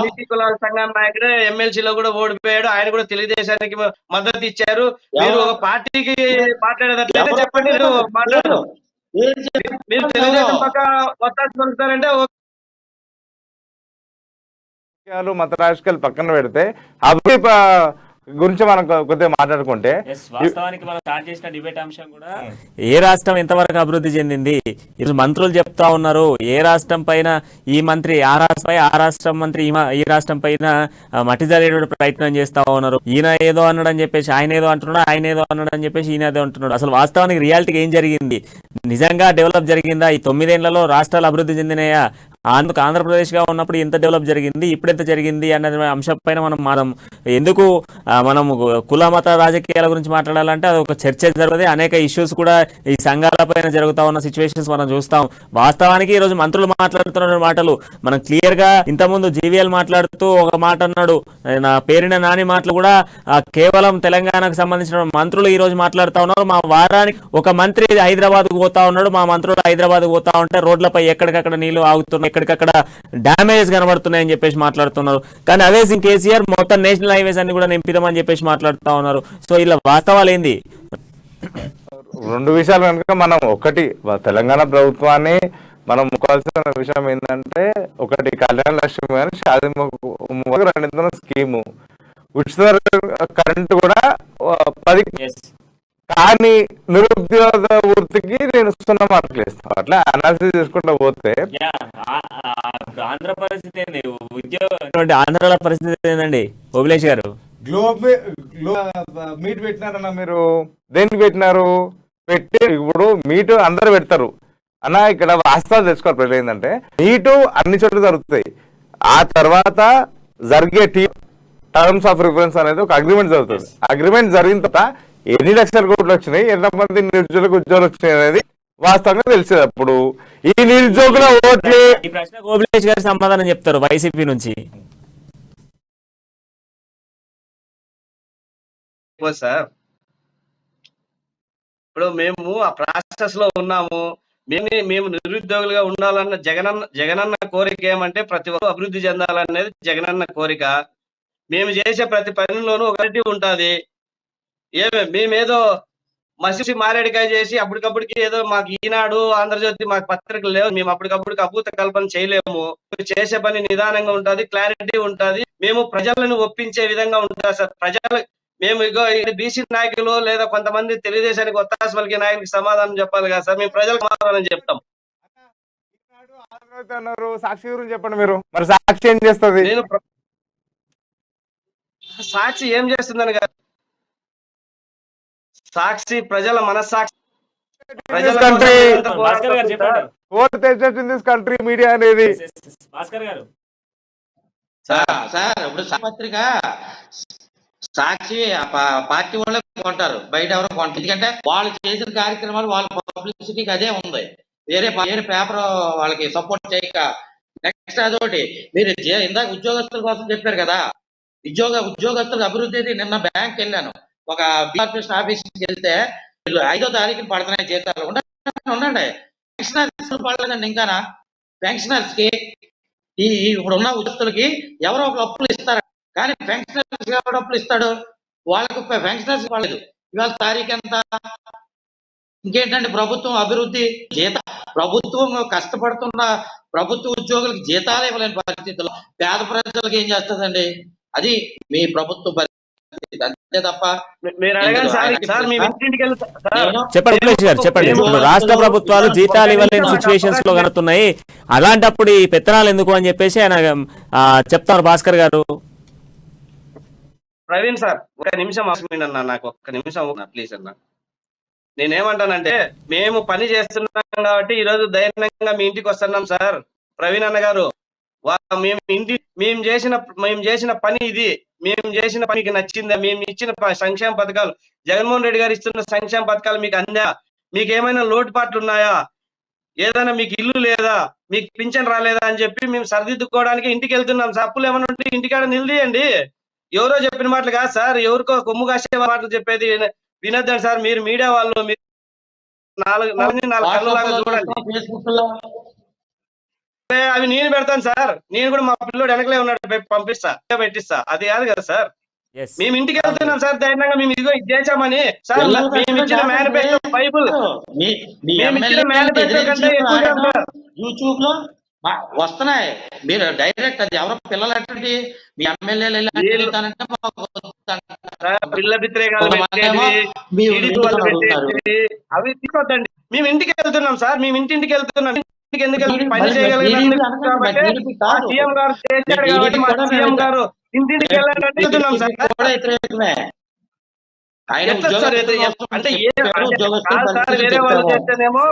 బీసీ కులాల సంఘం నాయకుడు ఎమ్మెల్సీలో కూడా ఓడిపోయాడు. ఆయన కూడా తెలుగుదేశానికి మద్దతు ఇచ్చారు. మీరు ఒక పార్టీకి మాట్లాడేటట్లయితే చెప్పండి, మాట్లాడరు. మీరు తెలుగుదేశం పక్క వస్తాను పలుకుతారంటే మత రాజకీయాలు పక్కన పెడితే అభివృద్ధి గురించి మనం కొద్దిగా మాట్లాడుకుంటే, వాస్తవానికి మనం స్టార్ట్ చేసిన డిబేట్ అంశం కూడా ఏ రాష్ట్రం ఎంతవరకు అభివృద్ధి చెందింది. ఈరోజు మంత్రులు చెప్తా ఉన్నారు, ఏ రాష్ట్రం పైన ఈ మంత్రి ఆ రాష్ట్రం మంత్రి ఈ రాష్ట్రం పైన మట్టి జల్లేడు ప్రయత్నం చేస్తా ఉన్నారు. ఈయన ఏదో అన్నాడని చెప్పేసి ఆయన ఏదో అంటున్నాడు, ఆయన ఏదో అన్నాడని చెప్పేసి ఈయన ఏదో అంటున్నాడు. అసలు వాస్తవానికి రియాలిటీకి ఏం జరిగింది? నిజంగా డెవలప్ జరిగిందా? ఈ 9 ఏళ్లలో రాష్ట్రాలు అభివృద్ధి చెందినాయా? అందుకు ఆంధ్రప్రదేశ్గా ఉన్నప్పుడు ఎంత డెవలప్ జరిగింది, ఇప్పుడు ఎంత జరిగింది అనే అంశం పైన మనం ఎందుకు మనం కుల మత రాజకీయాల గురించి మాట్లాడాలంటే అది ఒక చర్చ జరుగుతుంది. అనేక ఇష్యూస్ కూడా ఈ సంఘాల పైన జరుగుతూ ఉన్న సిచ్యువేషన్స్ మనం చూస్తాం. వాస్తవానికి ఈరోజు మంత్రులు మాట్లాడుతున్న మాటలు మనం క్లియర్గా, ఇంతకుముందు జీవీఎల్ మాట్లాడుతూ ఒక మాట అన్నాడు, నా పేరిన నాని మాటలు కూడా కేవలం తెలంగాణకు సంబంధించిన మంత్రులు ఈ రోజు మాట్లాడుతూ ఉన్నారు. మా వారానికి ఒక మంత్రి హైదరాబాద్కు పోతా ఉన్నాడు, మా మంత్రులు హైదరాబాద్కు పోతా ఉంటే రోడ్లపై ఎక్కడికక్కడ నీళ్లు ఆగుతున్నాయి, ఎక్కడికక్కడ డ్యామేజ్ కనబడుతున్నాయని చెప్పేసి మాట్లాడుతున్నారు. కానీ అదే కేసీఆర్ మొత్తం నేషనల్ హైవేస్ అన్ని కూడా నింపిదామని చెప్పేసి మాట్లాడుతూ ఉన్నారు. సో ఇలా వాస్తవాలు ఏంది? 2 విషయాలు కనుక మనం, ఒకటి తెలంగాణ ప్రభుత్వాన్ని మనం ముక్కాల్సిన విషయం ఏంటంటే, ఒకటి కళ్యాణ లక్ష్మి కానీ షాదీ 200 స్కీము, ఉచిత కరెంట్ కూడా 10 కానీ నిరుద్యోగ వృత్తికి నేను 0 మార్కులు ఇస్తాను. అట్లా అనాలిసిస్ చేసుకుంటూ పోతే ఆంధ్ర పరిస్థితి ఏంది, ఉద్యోగం ఆంధ్రాల పరిస్థితి ఏందండి ఓబిలేష్ గారు? గ్లోబ్ మీట్ పెట్టినారన్న మీరు. దేనికి పెట్టినారు? పెట్టి ఇప్పుడు మీటు అందరు పెడతారు అన్న. ఇక్కడ వాస్తవాలు తెలుసుకోవాలి. ప్రజలు ఏంటంటే మీటు అన్ని చోట్ల జరుగుతాయి. ఆ తర్వాత జరిగే టర్మ్స్ ఆఫ్ రిఫరెన్స్ అనేది ఒక అగ్రిమెంట్ జరుగుతుంది. అగ్రిమెంట్ జరిగిన తర్వాత ఎన్ని లక్షల కోట్లు వచ్చినాయి, ఎంతమంది నిరుద్యోగులకు ఉద్యోగాలు వచ్చినాయి అనేది వాస్తవంగా తెలిసేది. అప్పుడు ఈ నిరుద్యోగుల ఓట్లు ఈ ప్రశ్న ఓబిలేష్ గారు సమాధానం చెప్తారు వైసీపీ నుంచి. సార్ ఇప్పుడు మేము ఆ ప్రాసెస్ లో ఉన్నాము. మేము నిరుద్యోగులుగా ఉండాలన్న జగనన్న కోరిక ఏమంటే ప్రతి ఒక్కరు అభివృద్ధి చెందాలనేది జగనన్న కోరిక. మేము చేసే ప్రతి పనిలోనూ ఒకటి ఉంటుంది. మేమేదో మసిసి మారేడికాయ చేసి అప్పటికప్పటికి ఏదో మాకు ఈనాడు ఆంధ్రజ్యోతి మాకు పత్రికలు లేవు, మేము అప్పటికప్పటికి అభూత కల్పన చేయలేము. చేసే పని నిదానంగా ఉంటుంది, క్లారిటీ ఉంటుంది. మేము ప్రజలను ఒప్పించే విధంగా ఉంటుంది సార్. మేము ఇగో బీసీ నాయకులు లేదా కొంతమంది తెలుగుదేశానికి ఒత్తాస పలికే నాయకులకి సమాధానం చెప్పాలి కదా సార్. మేము ప్రజలకు సమాధానం చెప్తాం. అన్నారు సాక్షి గురించి చెప్పండి మీరు. మరి సాక్షి ఏం చేస్తుంది? నేను సాక్షి ఏం చేస్తుందని కాదు, సాక్షి ప్రజల మనస్సాక్షి. భాస్కర్ గారు చెప్పండి. కంట్రీ మీడియా అనేది భాస్కర్ గారు సార్ ఇప్పుడు పత్రిక సాక్షి పార్టీ వాళ్ళే కొంటారు, బయట ఎవరో కొంటారు. ఎందుకంటే వాళ్ళు చేసిన కార్యక్రమాలు వాళ్ళ పబ్లిసిటీకి అదే ఉంది. వేరే పేపర్ వాళ్ళకి సపోర్ట్ చేయక. నెక్స్ట్ అదొకటి మీరు ఇందాక ఉద్యోగస్తుల కోసం చెప్పారు కదా, ఉద్యోగస్తులకు అభివృద్ధి అయితే నిన్న బ్యాంక్ వెళ్ళాను, ఒక కార్పొరేషన్ ఆఫీస్కి వెళ్తే 5వ తారీఖున పడుతున్నాయి జీతాలు. ఉండండి, పెన్షనర్స్ పడలేదండి ఇంకానా. పెన్షనర్స్ కి ఇప్పుడున్న ఉద్యోగస్తులకి ఎవరో ఒక అప్పులు ఇస్తారు, కానీ పెన్షనర్స్ ఎవరు అప్పులు ఇస్తాడు? వాళ్ళకు పెన్షనర్స్ పడలేదు. ఇవాళ తారీఖు ఎంత? ఇంకేంటంటే ప్రభుత్వం అభివృద్ధి ప్రభుత్వం కష్టపడుతున్న ప్రభుత్వ ఉద్యోగులకు జీతాలు ఇవ్వలేని పరిస్థితుల్లో పేద ప్రజలకు ఏం చేస్తుందండి? అది మీ ప్రభుత్వ పరిస్థితి, అంతే తప్ప. చెప్పండి గారు, చెప్పండి. ఇప్పుడు రాష్ట్ర ప్రభుత్వాలు జీతాలు ఇవ్వలేని సిచ్యువేషన్స్ లో కనుతున్నాయి, అలాంటప్పుడు ఈ పెత్తనాలు ఎందుకు అని చెప్పేసి ఆయన చెప్తారు భాస్కర్ గారు. ప్రవీణ్ సార్ ఒక నిమిషం అన్న, నాకు ఒక్క నిమిషం ప్లీజ్ అన్న. నేనేమంటానంటే మేము పని చేస్తున్నాం కాబట్టి ఈ రోజు ధైర్యంగా మీ ఇంటికి వస్తున్నాం సార్. ప్రవీణ్ అన్న గారు, మేము చేసిన పని ఇది. మేము చేసిన పనికి నచ్చిందా? మేము ఇచ్చిన సంక్షేమ పథకాలు, జగన్మోహన్ రెడ్డి గారు ఇస్తున్న సంక్షేమ పథకాలు మీకు అందా? మీకు ఏమైనా లోటుపాట్లు ఉన్నాయా? ఏదైనా మీకు ఇల్లు లేదా? మీకు పింఛన్ రాలేదా అని చెప్పి మేము సరిదిద్దుకోవడానికి ఇంటికి వెళ్తున్నాం సార్. అప్పులు ఏమైనా ఉంటే ఇంటికాడ నిలదీయండి. ఎవరో చెప్పిన మాటలు కాదు సార్, ఎవరికో కొమ్ము కాసే మాటలు చెప్పేది వినొద్దండి సార్. మీరు మీడియా వాళ్ళు మీరు నాలుగు కళ్ళలాగా చూడండి. అవి నేను పెడతాను సార్. నేను కూడా మా పిల్లోడు వెనకలే ఉన్నాడు, పెట్టిస్తా. అది కాదు కదా సార్. మేము ఇంటికి వెళ్తున్నాం సార్ ధైర్యంగా. మేము ఇదిగో ఇది చేశామని సార్. మేము ఇచ్చిన మేనిఫెస్టో బైబుల్, మేము ఇచ్చిన మేనిఫెస్టో కంటే ఎక్కువ యూట్యూబ్ లో వస్తున్నాయి. మీరు డైరెక్ట్ అది ఎవరో పిల్లలు అటువంటి మీ ఎమ్మెల్యేలు పిల్ల వ్యతిరేకాలు అవి తీసుకోవద్దండి. మేము ఇంటికి వెళ్తున్నాం సార్. మేము ఇంటింటికి వెళ్తున్నాం. ఎందుకు పని చేయగలిగిన సీఎం గారు చేశాడు కాబట్టి మా సీఎం గారు ఇంటింటికి వెళ్ళాలని వెళ్తున్నాం సార్. అంటే వేరే వాళ్ళు చేస్తేనేమో.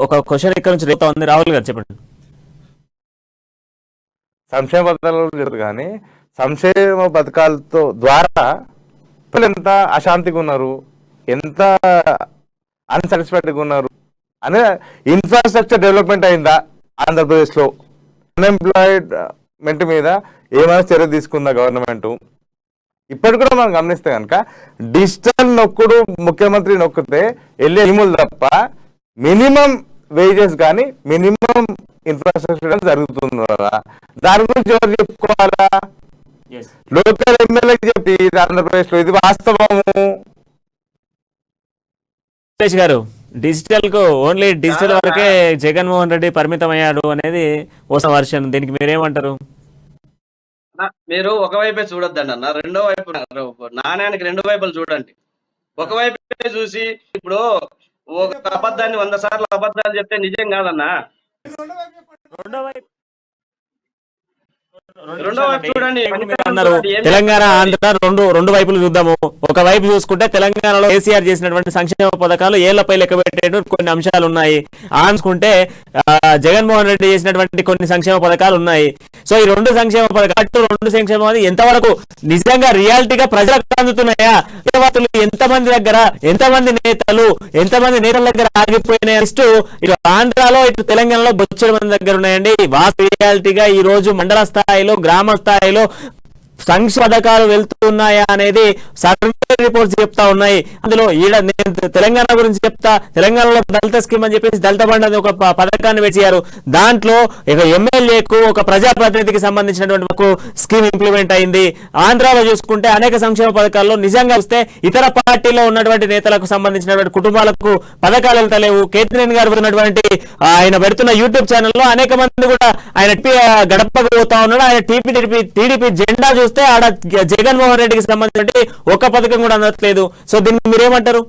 ఒక క్వశ్చన్ ఇక్కడ నుంచి రేపు ఉంది, రాహుల్ గారు చెప్పండి. సంక్షేమ పథకాలు జరుగుతుంది, కానీ సంక్షేమ పథకాలతో ద్వారా ఎంత అశాంతిగా ఉన్నారు, ఎంత అన్సాటిస్ఫైడ్గా ఉన్నారు అనే ఇన్ఫ్రాస్ట్రక్చర్ డెవలప్మెంట్ అయిందా ఆంధ్రప్రదేశ్లో? అన్ఎంప్లాయ్మెంట్ మీద ఏమైనా చర్య తీసుకుందా గవర్నమెంట్? ఇప్పటి కూడా మనం గమనిస్తే కనుక డిజిటల్ నొక్కుడు ముఖ్యమంత్రి నొక్కితే వెళ్ళే ఇములు తప్ప మినిమం వేజెస్ కానీ మినిమం ఇన్ఫ్రాస్ట్రక్చర్ జరుగుతుంది కదా. దాని గురించి ఎవరు చెప్పుకోవాలా? లోకల్ ఎమ్మెల్యేకి చెప్పి ఆంధ్రప్రదేశ్ లో ఇది వాస్తవము. గారు, డిజిటల్ కు ఓన్లీ డిజిటల్ వరకే జగన్మోహన్ రెడ్డి పరిమితం అయ్యాడు అనేది ఒక వర్షన్. దీనికి మీరేమంటారు? మీరు ఒకవైపే చూడొద్దండి అన్న, రెండో వైపు నాణ్యానికి రెండు వైపులు చూడండి. ఒకవైపే చూసి ఇప్పుడు ఒక అబద్ధాన్ని 100 సార్లు అబద్ధాలు చెప్తే నిజం కాదన్నా. రెండో వైపు రెండో వైపు చూడండి, అన్నారు తెలంగాణ ఆంధ్ర రెండు వైపులు చూద్దాము. ఒక వైపు చూసుకుంటే తెలంగాణలో కేసీఆర్ చేసినటువంటి సంక్షేమ పథకాలు ఏళ్లపై లెక్క పెట్టే కొన్ని అంశాలు ఉన్నాయి. ఆన్సుకుంటే జగన్మోహన్ రెడ్డి చేసినటువంటి కొన్ని సంక్షేమ పథకాలు ఉన్నాయి. సో ఈ రెండు సంక్షేమ పథకాలు రెండు సంక్షేమాలు ఎంతవరకు నిజంగా రియాలిటీగా ప్రజలకు అందుతున్నాయా? ఎంతమంది దగ్గర ఎంతమంది నేతల దగ్గర ఆగిపోయిన ఇటు ఆంధ్రాలో ఇటు తెలంగాణలో బొచ్చడి మంది దగ్గర ఉన్నాయండి. వాస్తవ రియాలిటీగా ఈ రోజు మండల స్థాయిలో గ్రామ స్థాయిలో సంక్షేమ పథకాలు వెళ్తున్నాయా అనేది సర్వే రిపోర్ట్స్ చెప్తా ఉన్నాయి. అందులో నేను తెలంగాణ గురించి చెప్తా. తెలంగాణలో దళిత స్కీమ్ అని చెప్పేసి దళిత బండి అని ఒక పథకాన్ని పెట్టారు. దాంట్లో ఒక ఎమ్మెల్యేకు ఒక ప్రజాప్రతినిధికి సంబంధించినటువంటి స్కీమ్ ఇంప్లిమెంట్ అయింది. ఆంధ్రాలో చూసుకుంటే అనేక సంక్షేమ పథకాల్లో నిజంగా చూస్తే ఇతర పార్టీలో ఉన్నటువంటి నేతలకు సంబంధించినటువంటి కుటుంబాలకు పథకాలు వెళ్తలేవు. కేతినేని గారు ఉన్నటువంటి ఆయన పెడుతున్న యూట్యూబ్ ఛానల్లో అనేక మంది కూడా ఆయన గడపకు పోతా ఉన్నాడు. ఆయన టీడీపీ జెండా చూస్తే ఆడ జగన్మోహన్ రెడ్డికి సంబంధించి ఒక పథకం కూడా అందట్లేదు. సో దీన్ని మీరేమంటారు?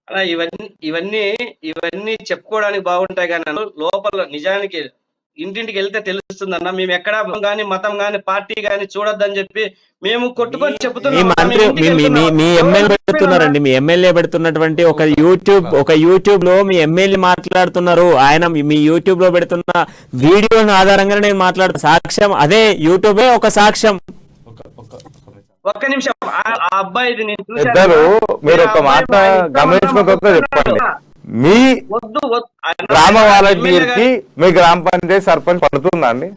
అలా ఇవన్నీ చెప్పుకోవడానికి బాగుంటాయి కానీ లోపల నిజానికి ఇంటింటికి వెళ్తే తెలుస్తుందన్న. మేము ఎక్కడ గానీ మతం గానీ పార్టీ గానీ చూడొద్దని చెప్పి మేము కొట్టుకొని చెప్తున్నాం. మీ ఎమ్మెల్యే పెడుతున్నారండి, మీ ఎమ్మెల్యే పెడుతున్నటువంటి ఒక యూట్యూబ్ లో మీ ఎమ్మెల్యే మాట్లాడుతున్నారు. ఆయన మీ యూట్యూబ్ లో పెడుతున్న వీడియో ఆధారంగా నేను మాట్లాడుతున్నా. సాక్ష్యం అదే యూట్యూబే ఒక సాక్ష్యం. ఒక్క నిమిషం, ఆ అబ్బాయిది నేను పెద్దలు మీరు ఒక మాట గమనించుకుంటే చెప్పండి. మీ గ్రామ వాలంటీర్ కి మీ గ్రామ పంచాయతీ సర్పంచ్ పడుతుందా అండి?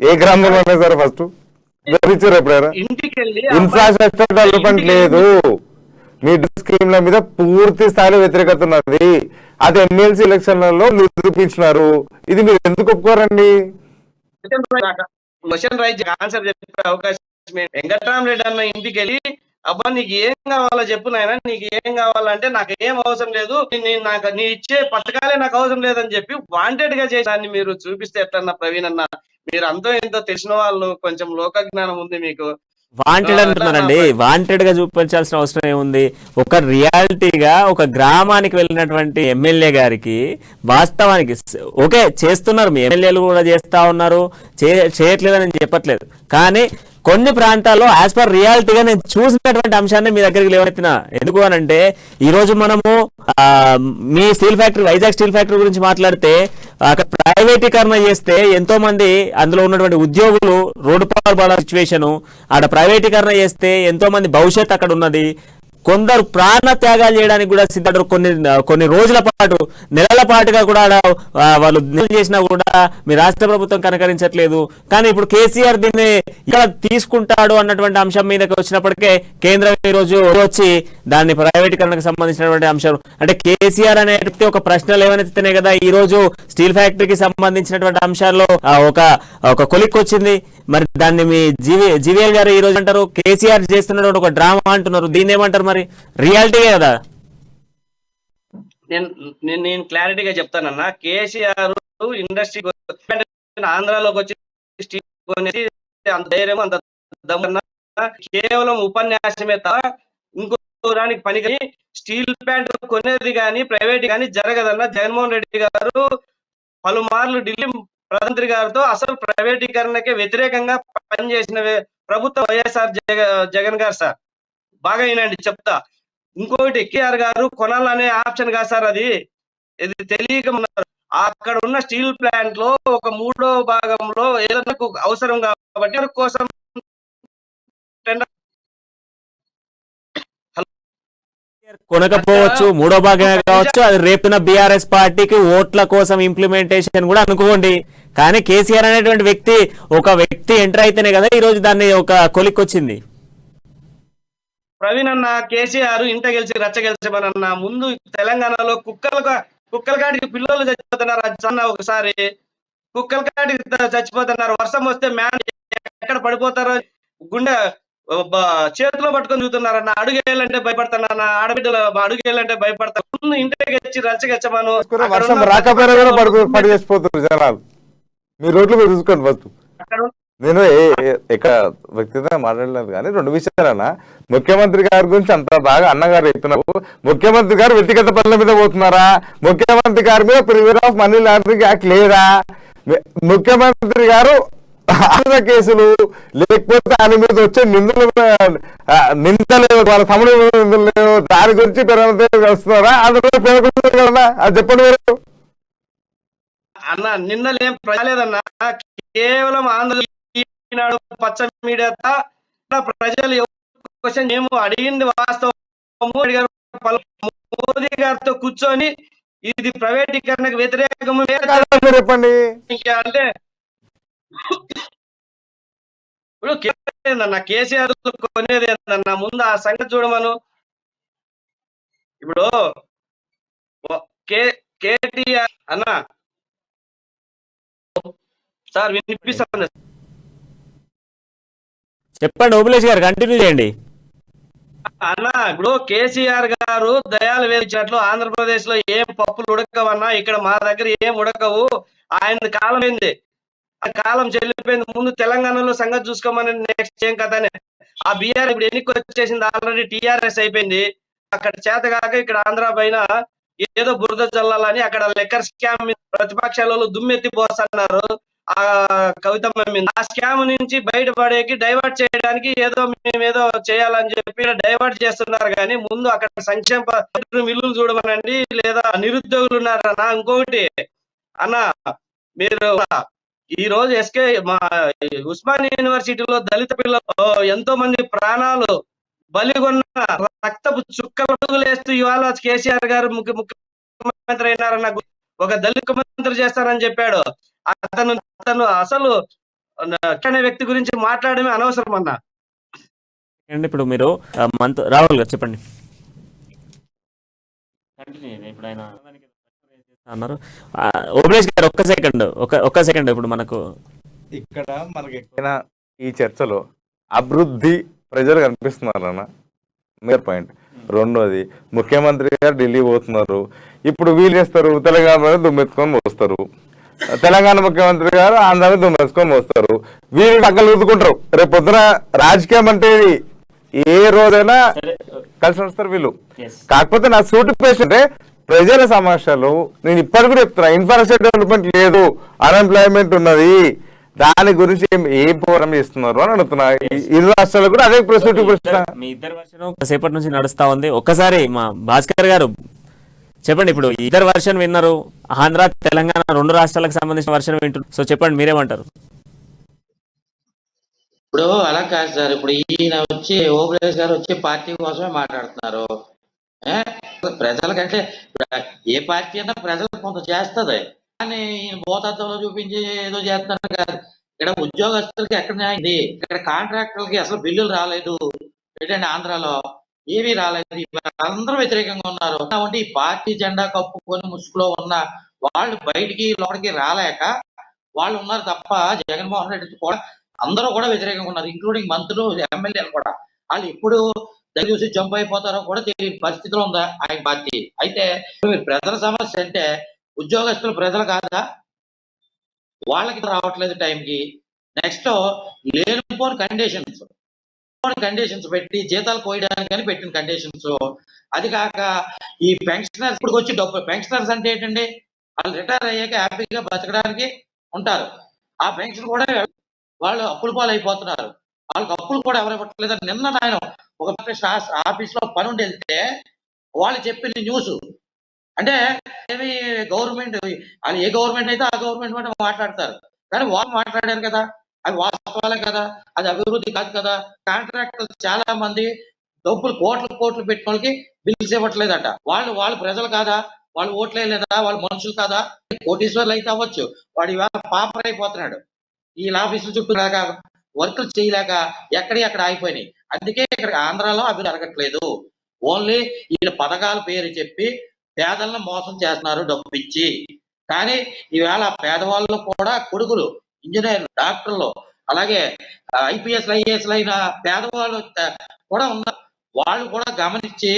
ఏ గ్రామంలో ఉన్నాయి సార్? ఫస్ట్ ఇచ్చారు ఎప్పుడైనా? ఇన్ఫ్రాస్ట్రక్చర్ డెవలప్మెంట్ లేదు. మీ స్కీమ్ల మీద పూర్తి స్థాయిలో వ్యతిరేకత ఉన్నది. అది ఎమ్మెల్సీ ఎలక్షన్లలో నిరూపించినారు. ఇది మీరు ఎందుకు ఒప్పుకోరండి? క్వశ్చన్ రైజ్ ఆన్సర్ చెప్పే అవకాశం వెంకట్రామరెడ్డి అన్న ఇంటికి వెళ్ళి అబ్బా నీకు ఏం కావాలో చెప్పు నాయన, నీకు ఏం కావాలంటే నాకు ఏం అవసరం లేదు, నీ ఇచ్చే పథకాలే నాకు అవసరం లేదని చెప్పి వాంటెడ్ గా చేసాన్ని మీరు చూపిస్తే ఎట్లన్నా ప్రవీణ్ అన్న? మీరు అంతో ఎంతో తెలిసిన వాళ్ళు, కొంచెం లోక జ్ఞానం ఉంది మీకు. వాంటెడ్ అంటున్నారండి. వాంటెడ్ గా చూపించాల్సిన అవసరం ఏముంది? ఒక రియాలిటీగా ఒక గ్రామానికి వెళ్ళినటువంటి ఎమ్మెల్యే గారికి వాస్తవానికి ఓకే చేస్తున్నారు, మీ ఎమ్మెల్యేలు కూడా చేస్తా ఉన్నారు, చేయట్లేదని చెప్పట్లేదు. కానీ కొన్ని ప్రాంతాల్లో యాజ్ పర్ రియాలిటీగా నేను చూసినటువంటి అంశాన్ని మీ దగ్గరికి లేవనెత్తిన. ఎందుకు అనంటే ఈ రోజు మనము మీ steel factory, Vizag steel factory గురించి మాట్లాడితే అక్కడ ప్రైవేటీకరణ చేస్తే ఎంతో మంది అందులో ఉన్నటువంటి ఉద్యోగులు రోడ్డు పాలు పడే సిచ్యువేషన్, ఆడ ప్రైవేటీకరణ చేస్తే ఎంతో మంది భవిష్యత్ అక్కడ ఉన్నది. కొందరు ప్రాణ త్యాగాలు చేయడానికి కూడా సిద్ధపడరు. కొన్ని రోజుల పాటు, నెలల పాటుగా కూడా వాళ్ళు చేసినా కూడా మీ రాష్ట్ర ప్రభుత్వం కనకరించట్లేదు. కానీ ఇప్పుడు కేసీఆర్ దీన్ని ఇక్కడ తీసుకుంటాడు అన్నటువంటి అంశం మీదకి వచ్చినప్పటికే కేంద్రం ఈ రోజు వచ్చి దాన్ని ప్రైవేటీకరణకు సంబంధించినటువంటి అంశం అంటే కేసీఆర్ అనే ఒక ప్రశ్న లేవనెత్తితేనే కదా ఈ రోజు స్టీల్ ఫ్యాక్టరీకి సంబంధించినటువంటి అంశాల్లో ఒక కొలిక్ వచ్చింది. మరి దాన్ని మీ జీవీఎల్ గారు ఈ రోజు అంటారు కేసీఆర్ చేస్తున్నటువంటి ఒక డ్రామా అంటున్నారు. దీన్ని ఏమంటారు? మరి రియాలిటీయే కదా. నేను క్లారిటీగా చెప్తానన్నా. కేసీఆర్ ఇండస్ట్రీ ఆంధ్రాలోకి వచ్చి అంత ధైర్యం అంత దమ్మున్నా కేవలం ఉపన్యాసమే తప్ప ఇంకో దానికి పని స్టీల్ ప్లాంట్ కొనేది కానీ ప్రైవేట్ కానీ జరగదన్న. జగన్మోహన్ రెడ్డి గారు పలుమార్లు ఢిల్లీ ప్రధానమంత్రి గారితో అసలు ప్రైవేటీకరణకే వ్యతిరేకంగా పనిచేసిన ప్రభుత్వం వైఎస్ఆర్ జగన్ గారు సార్. బాగా వినండి చెప్తా. ఇంకొకటి కేఆర్ గారు కొనాలనే ఆప్షన్ కాదు సార్, అది తెలియక ఉన్నారు. అక్కడ ఉన్న స్టీల్ ప్లాంట్ లో ఒక 3వ భాగంలో ఏదైనా అవసరం కాబట్టి కోసం కొనకపోవచ్చు, 3వ భాగమే కావచ్చు, అది రేపున బీఆర్ఎస్ పార్టీకి ఓట్ల కోసం ఇంప్లిమెంటేషన్ కూడా అనుకోండి. కానీ కేసీఆర్ అనేటువంటి ఒక వ్యక్తి ఎంటర్ అయితేనే కదా ఈ రోజు దాన్ని ఒక కొలిక్ వచ్చింది. ప్రవీణ్ అన్న, కేసీఆర్ ఇంట గెలిచి రచ్చ గెలిచమనన్న ముందు తెలంగాణలో కుక్కల కాటికి పిల్లలు చచ్చిపోతున్నారు. అన్న ఒకసారి కుక్కల కాటికి చచ్చిపోతున్నారు. వర్షం వస్తే మ్యాన్ ఎక్కడ పడిపోతారో గుండె చేతిలో పట్టుకొని చూస్తున్నారన్న. అడుగేయాలంటే భయపడతానన్న. ఆడబిడ్డలు అడుగేయాలంటే భయపడతారు. ముందు ఇంటికి వచ్చి రచ్చగచ్చమను. వర్షం రాకపోయినా కూడా పడి చేసిపోతున్నారు జనాలు. మీ రోడ్లు మీరు చూసుకోండి ఫస్ట్. నేను ఇక్కడ వ్యక్తిగతంగా మాట్లాడలేదు కానీ 2 విషయాలన్నా, ముఖ్యమంత్రి గారి గురించి అంత బాగా అన్నగారు చెప్పినప్పుడు ముఖ్యమంత్రి గారు వ్యక్తిగత పనుల మీద పోతున్నారా? ముఖ్యమంత్రి గారి మీద prevention of money laundering act లేదా? ముఖ్యమంత్రి గారు ఆంధ్ర కేసులు లేకపోతే ఆయన మీద వచ్చే నిందలు వాళ్ళ తమ్ముడు నిందలు దాని గురించి వస్తున్నారా? ఆంధ్రప్రదేశ్ పేర్కొంటున్నారు కదన్నా, అది చెప్పండి మీరు. అన్న నిన్నలేం ప్రజలేదన్నా, కేవలం ఆంధ్రనాడు పచ్చ మీడియా ప్రజలు క్వశ్చన్ మేము అడిగింది వాస్తవము అడిగారు. మోదీ గారితో కూర్చొని ఇది ప్రైవేటీకరణకు వ్యతిరేకము చెప్పండి. అంటే ఇప్పుడు ఏందన్నా కేసీఆర్ కొనేది ఏందన్నా, ముందు ఆ సంగతి చూడమను. ఇప్పుడు కేటీఆర్ అన్న సార్ వినిపిస్తాను. చెప్పండి ఓబులేష్ గారు, కంటిన్యూ చేయండి. అన్న ఇప్పుడు కేసీఆర్ గారు దయాలు వేయించినట్లు ఆంధ్రప్రదేశ్ లో ఏం పప్పులు ఉడకవన్నా, ఇక్కడ మా దగ్గర ఏం ఉడకవు. ఆయన కాలం ఏంది, కాలం చెల్లిపోయింది. ముందు తెలంగాణలో సంగతి చూసుకోమని నెక్స్ట్ ఏం కథనే. ఆ బీఆర్ ఇప్పుడు ఎన్నిక వచ్చేసింది, ఆల్రెడీ టీఆర్ఎస్ అయిపోయింది. అక్కడ చేత కాక ఇక్కడ ఆంధ్ర పైన ఏదో బురద జల్లాలని అక్కడ లెక్కర్ స్కామ్ ప్రతిపక్షాలలో దుమ్మెత్తి పోస్తున్నారు. ఆ కవితమ్మ మీద ఆ స్కామ్ నుంచి బయటపడేకి డైవర్ట్ చేయడానికి మేమేదో చేయాలని చెప్పి డైవర్ట్ చేస్తున్నారు. కానీ ముందు అక్కడ సంక్షేమ మిల్లులు చూడమనండి, లేదా నిరుద్యోగులు ఉన్నారన్నా. ఇంకొకటి అన్న, మీరు ఈ రోజు మా ఉస్మానియా యూనివర్సిటీలో దళిత పిల్లలు ఎంతో మంది ప్రాణాలు బలిగొన్న రక్తపు చుక్కలు వేస్తూ ఇవాళ కేసీఆర్ గారు ముఖ్యమంత్రి అయినారన్న, ఒక దళిత ముఖ్యమంత్రి చేస్తారని చెప్పాడు. అతను అసలు అనే వ్యక్తి గురించి మాట్లాడమే అనవసరం అన్న. ఇప్పుడు మీరు రాహుల్ గారు చెప్పండి. ఇప్పుడు ఆయన అన్నారు. ఓబులేష్ గారు ఒక్క సెకండ్ ఇప్పుడు మనకు ఇక్కడ మనకి ఈ చర్చలో అభివృద్ధి ప్రజలు కనిపిస్తున్నారు అన్న, మేజర్ పాయింట్. రెండోది, ముఖ్యమంత్రి గారు ఢిల్లీ పోతున్నారు. ఇప్పుడు వీళ్ళు చేస్తారు, తెలంగాణ దుమ్మెత్తుకొని వస్తారు. తెలంగాణ ముఖ్యమంత్రి గారు ఆంధ్రాని దుమ్మెత్తుకొని వస్తారు. వీళ్ళు పక్కన ఊదుకుంటారు. రేపు పొద్దున రాజకీయం అంటే ఏ రోజైనా కలిసి వస్తారు వీళ్ళు. కాకపోతే నా సూటి పేషెంట్ ప్రజల సమస్యలు నేను ఇప్పటికి కూడా చెప్తున్నా, ఇన్ఫ్రాస్ట్రక్చర్ డెవలప్మెంట్ లేదు, అన్ఎంప్లాయ్మెంట్ ఉన్నది, దాని గురించి ఏం పోరాటం చేస్తున్నారు అని అడుగుతున్నా. ఇరు రాష్ట్రాలు కూడా అదే ప్రశ్న. మీ ఇద్దరు వర్షన్ సేపటి నుంచి నడుస్తా ఉంది. ఒక్కసారి మా భాస్కర్ గారు చెప్పండి. ఇప్పుడు ఇద్దరు వర్షన్ విన్నారు, ఆంధ్ర తెలంగాణ 2 రాష్ట్రాలకు సంబంధించిన వర్షన్ వింటున్నారు. సో చెప్పండి, మీరేమంటారు? ఇప్పుడు అలా కాదు సార్, ఇప్పుడు ఈయన వచ్చి ఓబులేష్ గారు వచ్చి పార్టీ కోసమే మాట్లాడుతున్నారు. ప్రజలకంటే ఏ పార్టీ అన్నా ప్రజలకు కొంత చేస్తుంది, కానీ ఈయన భూతత్వంలో చూపించి ఏదో చేస్తున్నారు కాదు. ఇక్కడ ఉద్యోగస్తులకి ఎక్కడ అయింది, ఇక్కడ కాంట్రాక్టర్లకి అసలు బిల్లులు రాలేదు ఏంటంటే, ఆంధ్రాలో ఏమీ రాలేదు. అందరూ వ్యతిరేకంగా ఉన్నారు. కాబట్టి ఈ పార్టీ జెండా కప్పుకొని ముసుగులో ఉన్న వాళ్ళు బయటికి లోపలికి రాలేక వాళ్ళు ఉన్నారు తప్ప, జగన్మోహన్ రెడ్డి కూడా అందరూ కూడా వ్యతిరేకంగా ఉన్నారు, ఇంక్లూడింగ్ మంత్రులు, ఎమ్మెల్యేలు కూడా. వాళ్ళు ఎప్పుడు దగ్గర చూసి జంప్ అయిపోతారో కూడా తెలియని పరిస్థితిలో ఉందా ఆయన పార్టీ. అయితే ప్రజల సమస్య అంటే ఉద్యోగస్తులు ప్రజలు కాదా, వాళ్ళకి రావట్లేదు టైంకి. నెక్స్ట్ లేనిపోని కండిషన్స్ పెట్టి జీతాలు పోయడానికి కానీ పెట్టిన కండిషన్స్. అది కాక ఈ పెన్షనర్స్ ఇప్పుడు వచ్చి పెన్షనర్స్ అంటే ఏంటండి, వాళ్ళు రిటైర్ అయ్యాక హ్యాపీగా బతకడానికి ఉంటారు. ఆ పెన్షన్ కూడా వాళ్ళు అప్పుల పాలు అయిపోతున్నారు. వాళ్ళకి అప్పులు కూడా ఎవరు ఇవ్వట్లేదు. నిన్న ఆయన ఒక ఆఫీస్ లో పని ఉండి వెళ్తే వాళ్ళు చెప్పిన న్యూస్ అంటే ఏమి గవర్నమెంట్, వాళ్ళు ఏ గవర్నమెంట్ అయితే ఆ గవర్నమెంట్ మీద మాట్లాడతారు, కానీ వాళ్ళు మాట్లాడారు కదా, అవి వాస్తవాలే కదా, అది అభివృద్ధి కాదు కదా. కాంట్రాక్టర్లు చాలా మంది డబ్బులు కోట్లు పెట్టిన వాళ్ళకి బిల్స్ ఇవ్వట్లేదట. వాళ్ళు ప్రజలు కాదా, వాళ్ళు ఓట్లే లేదా, వాళ్ళు మనుషులు కాదా? కోటీశ్వర్లు అయితే అవ్వచ్చు, వాడు ఇవాళ పాపర్ అయిపోతున్నాడు. ఈ ఆఫీసుల చుట్టూ లేక వర్కులు చేయలేక ఎక్కడ ఆగిపోయినాయి. అందుకే ఇక్కడ ఆంధ్రాలో అభివృద్ధి జరగట్లేదు. ఓన్లీ వీళ్ళ పథకాల పేరు చెప్పి పేదలను మోసం చేస్తున్నారు డబ్బు ఇచ్చి. కానీ ఈవేళ పేదవాళ్ళు కూడా కొడుకులు ఇంజనీర్లు, డాక్టర్లు, అలాగే ఐపీఎస్లు, ఐఏఎస్లు అయిన పేదవాళ్ళు కూడా ఉన్నారు. వాళ్ళు కూడా గమనించి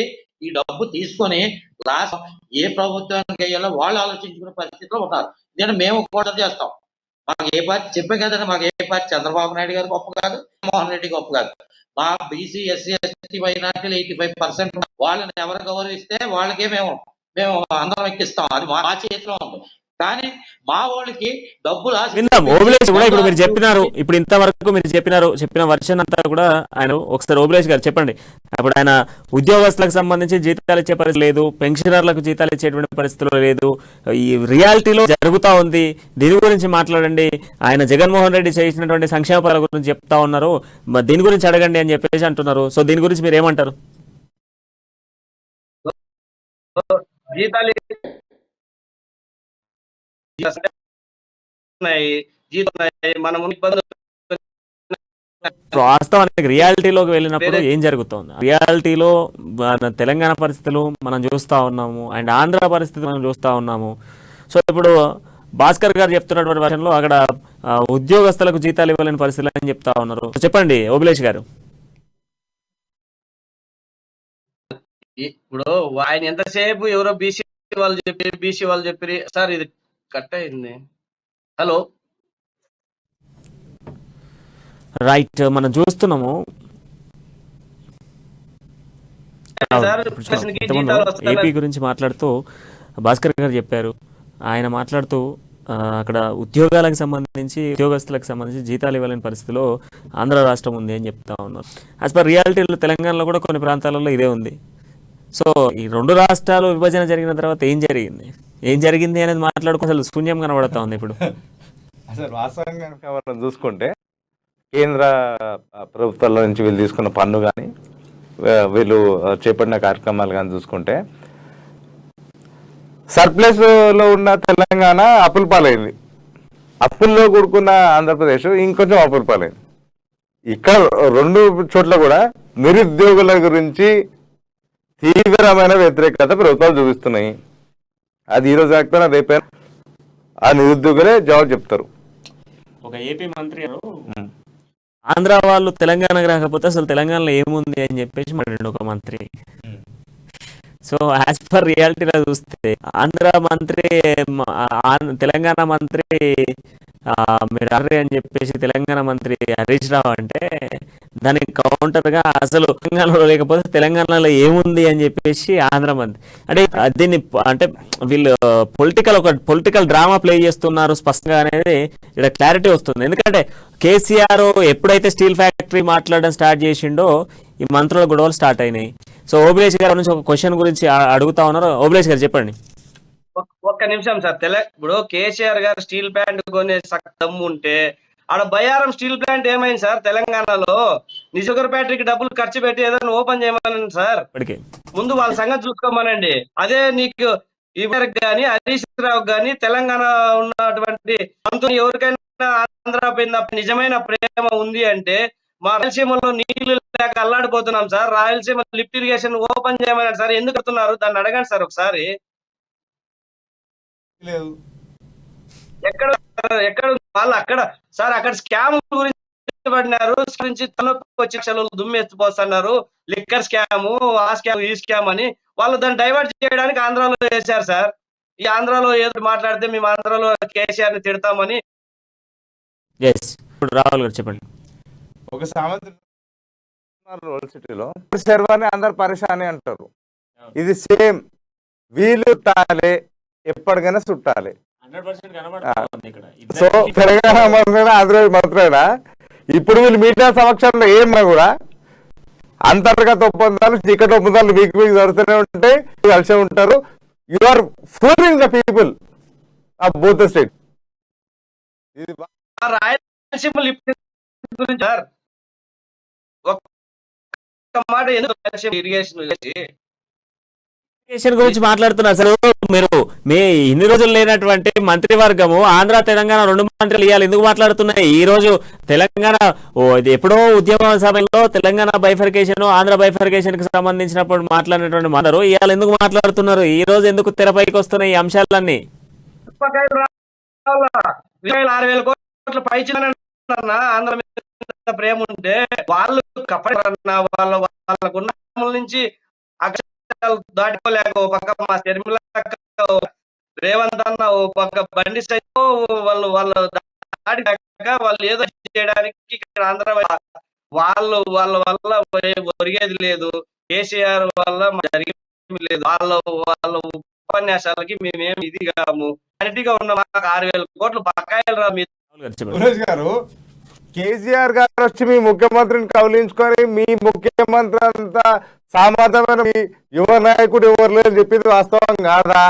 ఈ డబ్బు తీసుకొని లాస్ట్ ఏ ప్రభుత్వానికి అయ్యాలో వాళ్ళు ఆలోచించుకునే పరిస్థితిలో ఉన్నారు. నేను మేము కూడా చేస్తాం, మాకు ఏ పార్టీ చెప్పే కదండి, మాకు ఏ పార్టీ చంద్రబాబు నాయుడు గారు గొప్ప కాదు, మోహన్ రెడ్డి గొప్ప కాదు. మా బీసీ ఎస్సీ ఎస్టీ మైనార్టీలు 85% వాళ్ళని ఎవరు గౌరవిస్తే వాళ్ళకే మేము అందరం ఎక్కిస్తాం. అది మా చేతిలో ఉంది. కానీ మా వాళ్ళకి డబ్బులు విందాం. ఓబులేష్ కూడా ఇప్పుడు మీరు చెప్పినారు, ఇప్పుడు ఇంతవరకు మీరు చెప్పిన వర్షన్ అంతా కూడా ఆయన ఒకసారి ఓబులేష్ గారు చెప్పండి. అప్పుడు ఆయన ఉద్యోగస్తులకు సంబంధించి జీతాలు ఇచ్చే పరిస్థితి లేదు, పెన్షనర్లకు జీతాలు ఇచ్చేటువంటి పరిస్థితులు లేదు, ఈ రియాలిటీలో జరుగుతూ ఉంది. దీని గురించి మాట్లాడండి. ఆయన జగన్మోహన్ రెడ్డి చేసినటువంటి సంక్షేమ పథకాల గురించి చెప్తా ఉన్నారు, దీని గురించి అడగండి అని చెప్పేసి అంటున్నారు. సో దీని గురించి మీరు ఏమంటారు? జీతాలు మనం వాస్తవానికి రియాలిటీలోకి వెళ్ళినప్పుడు ఏం జరుగుతుంది, రియాలిటీలో మన తెలంగాణ పరిస్థితులు మనం చూస్తూ ఉన్నాము, అండ్ ఆంధ్ర పరిస్థితి మనం చూస్తూ ఉన్నాము. సో ఇప్పుడు భాస్కర్ గారు చెప్తున్నటువంటి వర్షంలో అక్కడ ఉద్యోగస్తులకు జీతాలు ఇవ్వలేని పరిస్థితులు అని చెప్తా ఉన్నారు. చెప్పండి ఓబులేష్ గారు. ఇప్పుడు ఆయన ఎంతసేపు ఎవరో బీసీ వాళ్ళు చెప్పి సార్ ఇది కట్ అయింది. హలో రైట్, మనం చూస్తున్నాము ఏపీ గురించి మాట్లాడుతూ భాస్కర్ గారు చెప్పారు. ఆయన మాట్లాడుతూ అక్కడ ఉద్యోగాలకు సంబంధించి ఉద్యోగస్తులకు సంబంధించి జీతాలు ఇవ్వలేని పరిస్థితిలో ఆంధ్ర రాష్ట్రం ఉంది అని చెప్తా ఉన్నారు. యాజ్ పర్ రియాలిటీలో తెలంగాణలో కూడా కొన్ని ప్రాంతాలలో ఇదే ఉంది. సో ఈ రెండు రాష్ట్రాలు విభజన జరిగిన తర్వాత ఏం జరిగింది అనేది మాట్లాడుకో అసలు శూన్యం కనబడతా ఉంది. ఇప్పుడు అసలు వాస్తవంగా మనం చూసుకుంటే కేంద్ర ప్రభుత్వాల నుంచి వీళ్ళు తీసుకున్న పన్ను కానీ వీళ్ళు చేపట్టిన కార్యక్రమాలు కానీ చూసుకుంటే సర్ప్లస్ లో ఉన్న తెలంగాణ అప్పుల పాలైంది, అప్పుల్లో కూడుకున్న ఆంధ్రప్రదేశ్ ఇంకొంచెం అప్పుల పాలైంది. ఇక్కడ రెండు చోట్ల కూడా నిరుద్యోగుల గురించి తీవ్రమైన వ్యతిరేకత ప్రభుత్వాలు చూపిస్తున్నాయి. అది ఈరోజు కాకపోయినా రేపైనా ఆ నిరుద్యోగులే జవాబు చెప్తారు. ఒక ఏపీ మంత్రి ఆంధ్ర వాళ్ళు తెలంగాణకు రాకపోతే అసలు తెలంగాణలో ఏముంది అని చెప్పేసి మాట్లాడు ఒక మంత్రి. సో యాజ్ పర్ రియాలిటీలో చూస్తే ఆంధ్ర మంత్రి తెలంగాణ మంత్రి మీరు అర్రే అని చెప్పేసి తెలంగాణ మంత్రి హరీష్ రావు అంటే దానికి కౌంటర్గా అసలు తెలంగాణలో లేకపోతే తెలంగాణలో ఏముంది అని చెప్పేసి ఆంధ్ర మంత్రి అంటే దీన్ని అంటే వీళ్ళు పొలిటికల్ డ్రామా ప్లే చేస్తున్నారు స్పష్టంగా అనేది ఇక్కడ క్లారిటీ వస్తుంది. ఎందుకంటే కేసీఆర్ ఎప్పుడైతే స్టీల్ ఫ్యాక్టరీ మాట్లాడడం స్టార్ట్ చేసిండో ఈ మంత్రుల గొడవలు స్టార్ట్ అయినాయి. సో ఓబులేష్ గారి నుంచి ఒక క్వశ్చన్ గురించి అడుగుతా ఉన్నారు. ఓబులేష్ గారు చెప్పండి. ఒక్క నిమిషం సార్. ఇప్పుడు కేసీఆర్ గారు స్టీల్ ప్లాంట్ కొనే దమ్ము ఉంటే ఆడ బయారం స్టీల్ ప్లాంట్ ఏమైంది సార్? తెలంగాణలో నిజగర్ ఫ్యాక్టరీకి డబ్బులు ఖర్చు పెట్టి ఏదైనా ఓపెన్ చేయమనండి సార్. ముందు వాళ్ళ సంగతి చూసుకోమనండి. అదే నీకు ఇవరికి గాని హరీష్ రావు గాని తెలంగాణ ఉన్నటువంటి మంత్రులు ఎవరికైనా ఆంధ్ర పైన నిజమైన ప్రేమ ఉంది అంటే మా రాయలసీమలో నీళ్లు లేక అల్లాడిపోతున్నాం sir. Rayalaseema lift irrigation open చేయమన్నాడు సార్. ఎందుకు కడుతున్నారు దాన్ని అడగండి సార్ ఒకసారి. ఎక్కడ వాళ్ళు అక్కడ సార్ అక్కడ స్కామ్ గురించి పడినారు, గురించి వచ్చి దుమ్మెత్తిపోతున్నారు. లిక్కర్ స్కాము, ఆ స్కామ్, ఈ స్కామ్ అని వాళ్ళు దాన్ని డైవర్ట్ చేయడానికి ఆంధ్రాలో చేశారు సార్. ఈ ఆంధ్రాలో ఏదో మాట్లాడితే మేము ఆంధ్రాలో కేసీఆర్ ని తిడతామని. రాహుల్ గారు చెప్పండి. ఒక సామెత సిటీలో శర్వాని అందరు పరిశాని అంటారు. ఇది సేమ్ వీళ్ళు తాలే ఎప్పటికైనా చుట్టాలి. సో తెలంగాణ మంత్రైనా ఆంధ్రప్రదేశ్ మంత్రైనా ఇప్పుడు వీళ్ళు మీడియా సమక్షంలో ఏమన్నా కూడా అంతర్గత ఒప్పందాలు చీకటి ఒప్పందాలు మీకు జరుగుతూనే ఉంటాయి, కలిసే ఉంటారు. You are fooling the people of both the state. Rayalaseema lift గురించి సార్ ఒక్క మాట ఎందుకు ఇరిగేషన్ గురించి మాట్లాడుతున్నారు సార్. మీరు మీ ఇన్ని రోజులు లేనటువంటి మంత్రివర్గము ఆంధ్ర తెలంగాణ రెండు మంత్రులు ఇవ్వాలి ఎందుకు మాట్లాడుతున్నాయి? ఈ రోజు తెలంగాణ ఇది ఎప్పుడో ఉద్యమ సభలో తెలంగాణ బైఫర్కేషన్ ఆంధ్ర బైఫర్కేషన్ కి సంబంధించినప్పుడు మాట్లాడినటువంటి మందరు ఇవాళ ఎందుకు మాట్లాడుతున్నారు? ఈ రోజు ఎందుకు తెరపైకి వస్తున్నాయి ఈ అంశాలన్నీ? 6,000 కోట్ల ఆంధ్ర మీద ప్రేమ ఉంటే వాళ్ళు వాళ్ళకున్న నుంచి దాటుకోలేక ఓ పక్క మా శర్మిల రేవంత్ అన్న ఓ పక్క బండి సైతం వాళ్ళ దాడి వాళ్ళు ఏదో చేయడానికి ఇక్కడ ఆంధ్ర వాళ్ళ వల్ల ఒరిగేది లేదు, కేసీఆర్ వల్ల జరిగేది లేదు, వాళ్ళ ఉపన్యాసాలకి మేమేం ఇది కాము, అన్నిటిగా ఉన్న మాకు 6,000 కోట్లు బకాయిలు రా మీరు. సురేష్ గారు, కేసీఆర్ గారు వచ్చి మీ ముఖ్యమంత్రిని కౌలించుకొని మీ ముఖ్యమంత్రి అంతా సామర్థ్యమైన మీ యువ నాయకుడు ఎవరు లేదని చెప్పింది వాస్తవం కాదా?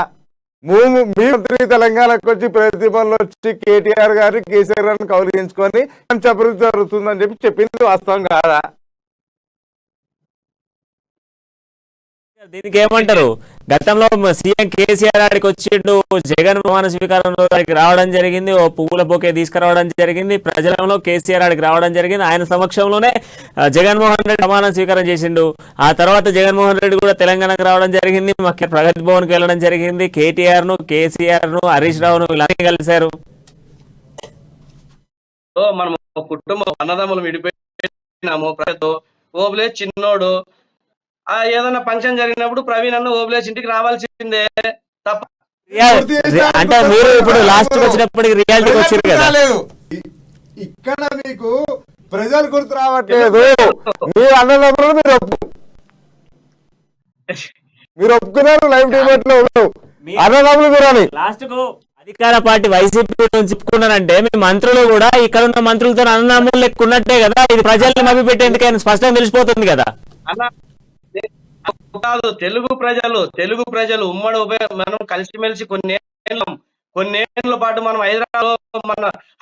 మీ మంత్రి తెలంగాణకు వచ్చి ప్రతిభలో వచ్చి కేటీఆర్ గారు కేసీఆర్ గారిని కౌలించుకొని అభివృద్ధి జరుగుతుందని చెప్పింది వాస్తవం కాదా? దీనికి ఏమంటారు? గతంలో సీఎం కేసీఆర్ ఆడికి వచ్చిండు, జగన్ ప్రమాణ స్వీకారంలో ఆడికి రావడం జరిగింది, ఓ పువ్వుల బొకే తీసుకురావడం జరిగింది, ప్రజలలో కేసీఆర్ ఆడికి రావడం జరిగింది, ఆయన సమక్షంలోనే జగన్మోహన్ రెడ్డి ప్రమాణ స్వీకారం చేసిండు. ఆ తర్వాత జగన్మోహన్ రెడ్డి కూడా తెలంగాణకు రావడం జరిగింది, ప్రగతి భవన్కి వెళ్ళడం జరిగింది, కేటీఆర్ ను కేసీఆర్ ను హరీష్ రావును వీళ్ళని కలిశారు. మనం కుటుంబం అన్నదమ్ములు విడిపోయినాము, ప్రజలు ఓబులే చిన్నోడు, ఏదైనా ఫంక్షన్ జరిగినప్పుడు ప్రవీణ్ అన్న ఓబులేసి ఇంటికి రావాల్సిందే తప్ప. అంటే మీరు ఇప్పుడు లాస్ట్ వచ్చినప్పటికి రియాలిటీకి వచ్చారు కదా. ఇక్కడ మీకు ప్రజలు గుర్తు రావట్లేదు. మీరు అన్నదమ్ములు మీరు ఒప్పుకున్నారు, లైవ్ డిబేట్ లో అన్నదమ్ములు మీరు అని లాస్ట్ కు అధికార పార్టీ వైసీపీ నుంచి చెప్పుకున్నారంటే మీ మంత్రులు కూడా ఇక్కడ ఉన్న మంత్రులతో అన్నదమ్ములు లెక్క ఉన్నట్టే కదా. ఇది ప్రజల్ని మభ్య పెట్టేందుకైనా స్పష్టంగా తెలిసిపోతుంది కదా. కాదు, తెలుగు ప్రజలు ఉమ్మడి మనం కలిసిమెలిసి కొన్నేళ్ల పాటు మనం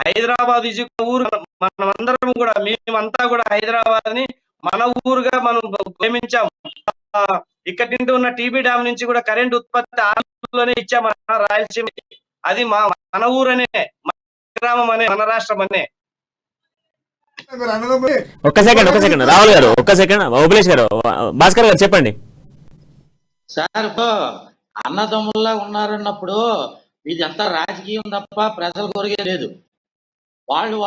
హైదరాబాద్ ఊరు మనమందరం కూడా మేమంతా కూడా హైదరాబాద్ ని మన ఊరుగా మనం ప్రేమించాం. ఇక్కడ నుండి ఉన్న టీబీ డ్యామ్ నుంచి కూడా కరెంట్ ఉత్పత్తి ఆంధ్రలోనే ఇచ్చాం, రాయలసీమ. అది మన ఊరనే, మన గ్రామం అనే, మన రాష్ట్రం అనే. ఒక్క సెకండ్ రాహుల్ గారు, ఒక్క సెకండ్ ఓబులేష్ గారు, భాస్కర్ గారు చెప్పండి సార్. అన్నదమ్ముల్లా ఉన్నారన్నప్పుడు ఇది అంతా రాజకీయం తప్ప ప్రజలు కోరికే లేదు. వాళ్ళు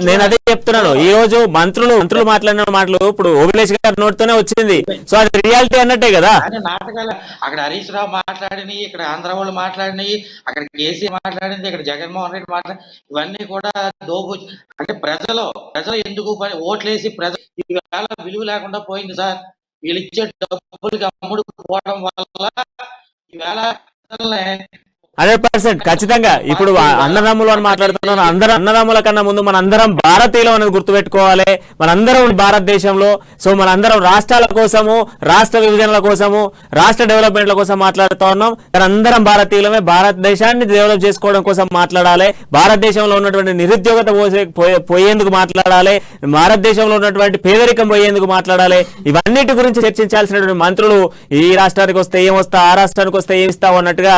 నేను అదే చెప్తున్నాను. ఈ రోజు మంత్రులు మాట్లాడిన మాటలు ఇప్పుడు ఓబులేష్ గారి నోటితోనే వచ్చింది. సో అది రియాలిటీ అన్నట్టే కదా. నాటకాలు అక్కడ హరీష్ రావు మాట్లాడినవి, ఇక్కడ ఆంధ్ర వాళ్ళు మాట్లాడినవి, అక్కడ కేసీఆర్ మాట్లాడింది, ఇక్కడ జగన్మోహన్ రెడ్డి మాట్లాడి, ఇవన్నీ కూడా అంటే ప్రజలు ఎందుకు ఓట్లేసి ప్రజలు ఈవేళ విలువ లేకుండా పోయింది సార్. వీళ్ళు ఇచ్చే డబ్బులకి అమ్ముడు పోవడం వల్ల ఈవేళ 100% ఖచ్చితంగా. ఇప్పుడు అన్నదమ్ములు అని మాట్లాడుతున్నాను, అందరం అన్నదమ్ముల కన్నా ముందు మనందరం భారతీయులు అనేది గుర్తుపెట్టుకోవాలి. మనందరం భారతదేశంలో. సో మనందరం రాష్ట్రాల కోసము, రాష్ట్ర విభజనల కోసము, రాష్ట్ర డెవలప్మెంట్ల కోసం మాట్లాడుతూ ఉన్నాం. కానీ అందరం భారతీయులమే. భారతదేశాన్ని డెవలప్ చేసుకోవడం కోసం మాట్లాడాలి. భారతదేశంలో ఉన్నటువంటి నిరుద్యోగత పోయేందుకు మాట్లాడాలి. భారతదేశంలో ఉన్నటువంటి పేదరికం పోయేందుకు మాట్లాడాలి. ఇవన్నిటి గురించి చర్చించాల్సినటువంటి మంత్రులు ఈ రాష్ట్రానికి వస్తే ఏమొస్తా, ఆ రాష్ట్రానికి వస్తే ఏమిస్తావు అన్నట్టుగా,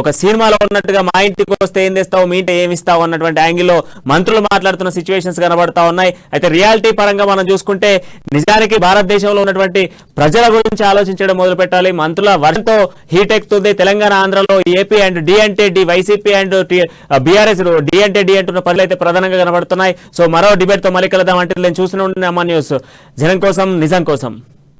ఒక సినిమాలో ఉన్నట్టుగా మా ఇంటికి వస్తే ఏం తెస్తావు, మీ ఇంటి ఏమి ఇస్తావు అన్నటువంటి యాంగిల్లో మంత్రులు మాట్లాడుతున్న సిచ్యువేషన్స్ కనబడతా ఉన్నాయి. అయితే రియాలిటీ పరంగా మనం చూసుకుంటే నిజానికి భారతదేశంలో ఉన్నటువంటి ప్రజల గురించి ఆలోచించడం మొదలు పెట్టాలి. మంత్రుల వర్షంతో హీట్ ఎక్కుతుంది తెలంగాణ, ఆంధ్రలో. ఏపీ అండ్ డి అంటే D, YCP and BRS D అంటే డి అంటున్న పనులు అయితే ప్రధానంగా కనబడుతున్నాయి. సో మరో డిబేట్ తో మళ్ళీ కలుద్దాం. అంటే నేను చూసిన న్యూస్ జనం కోసం, నిజం కోసం.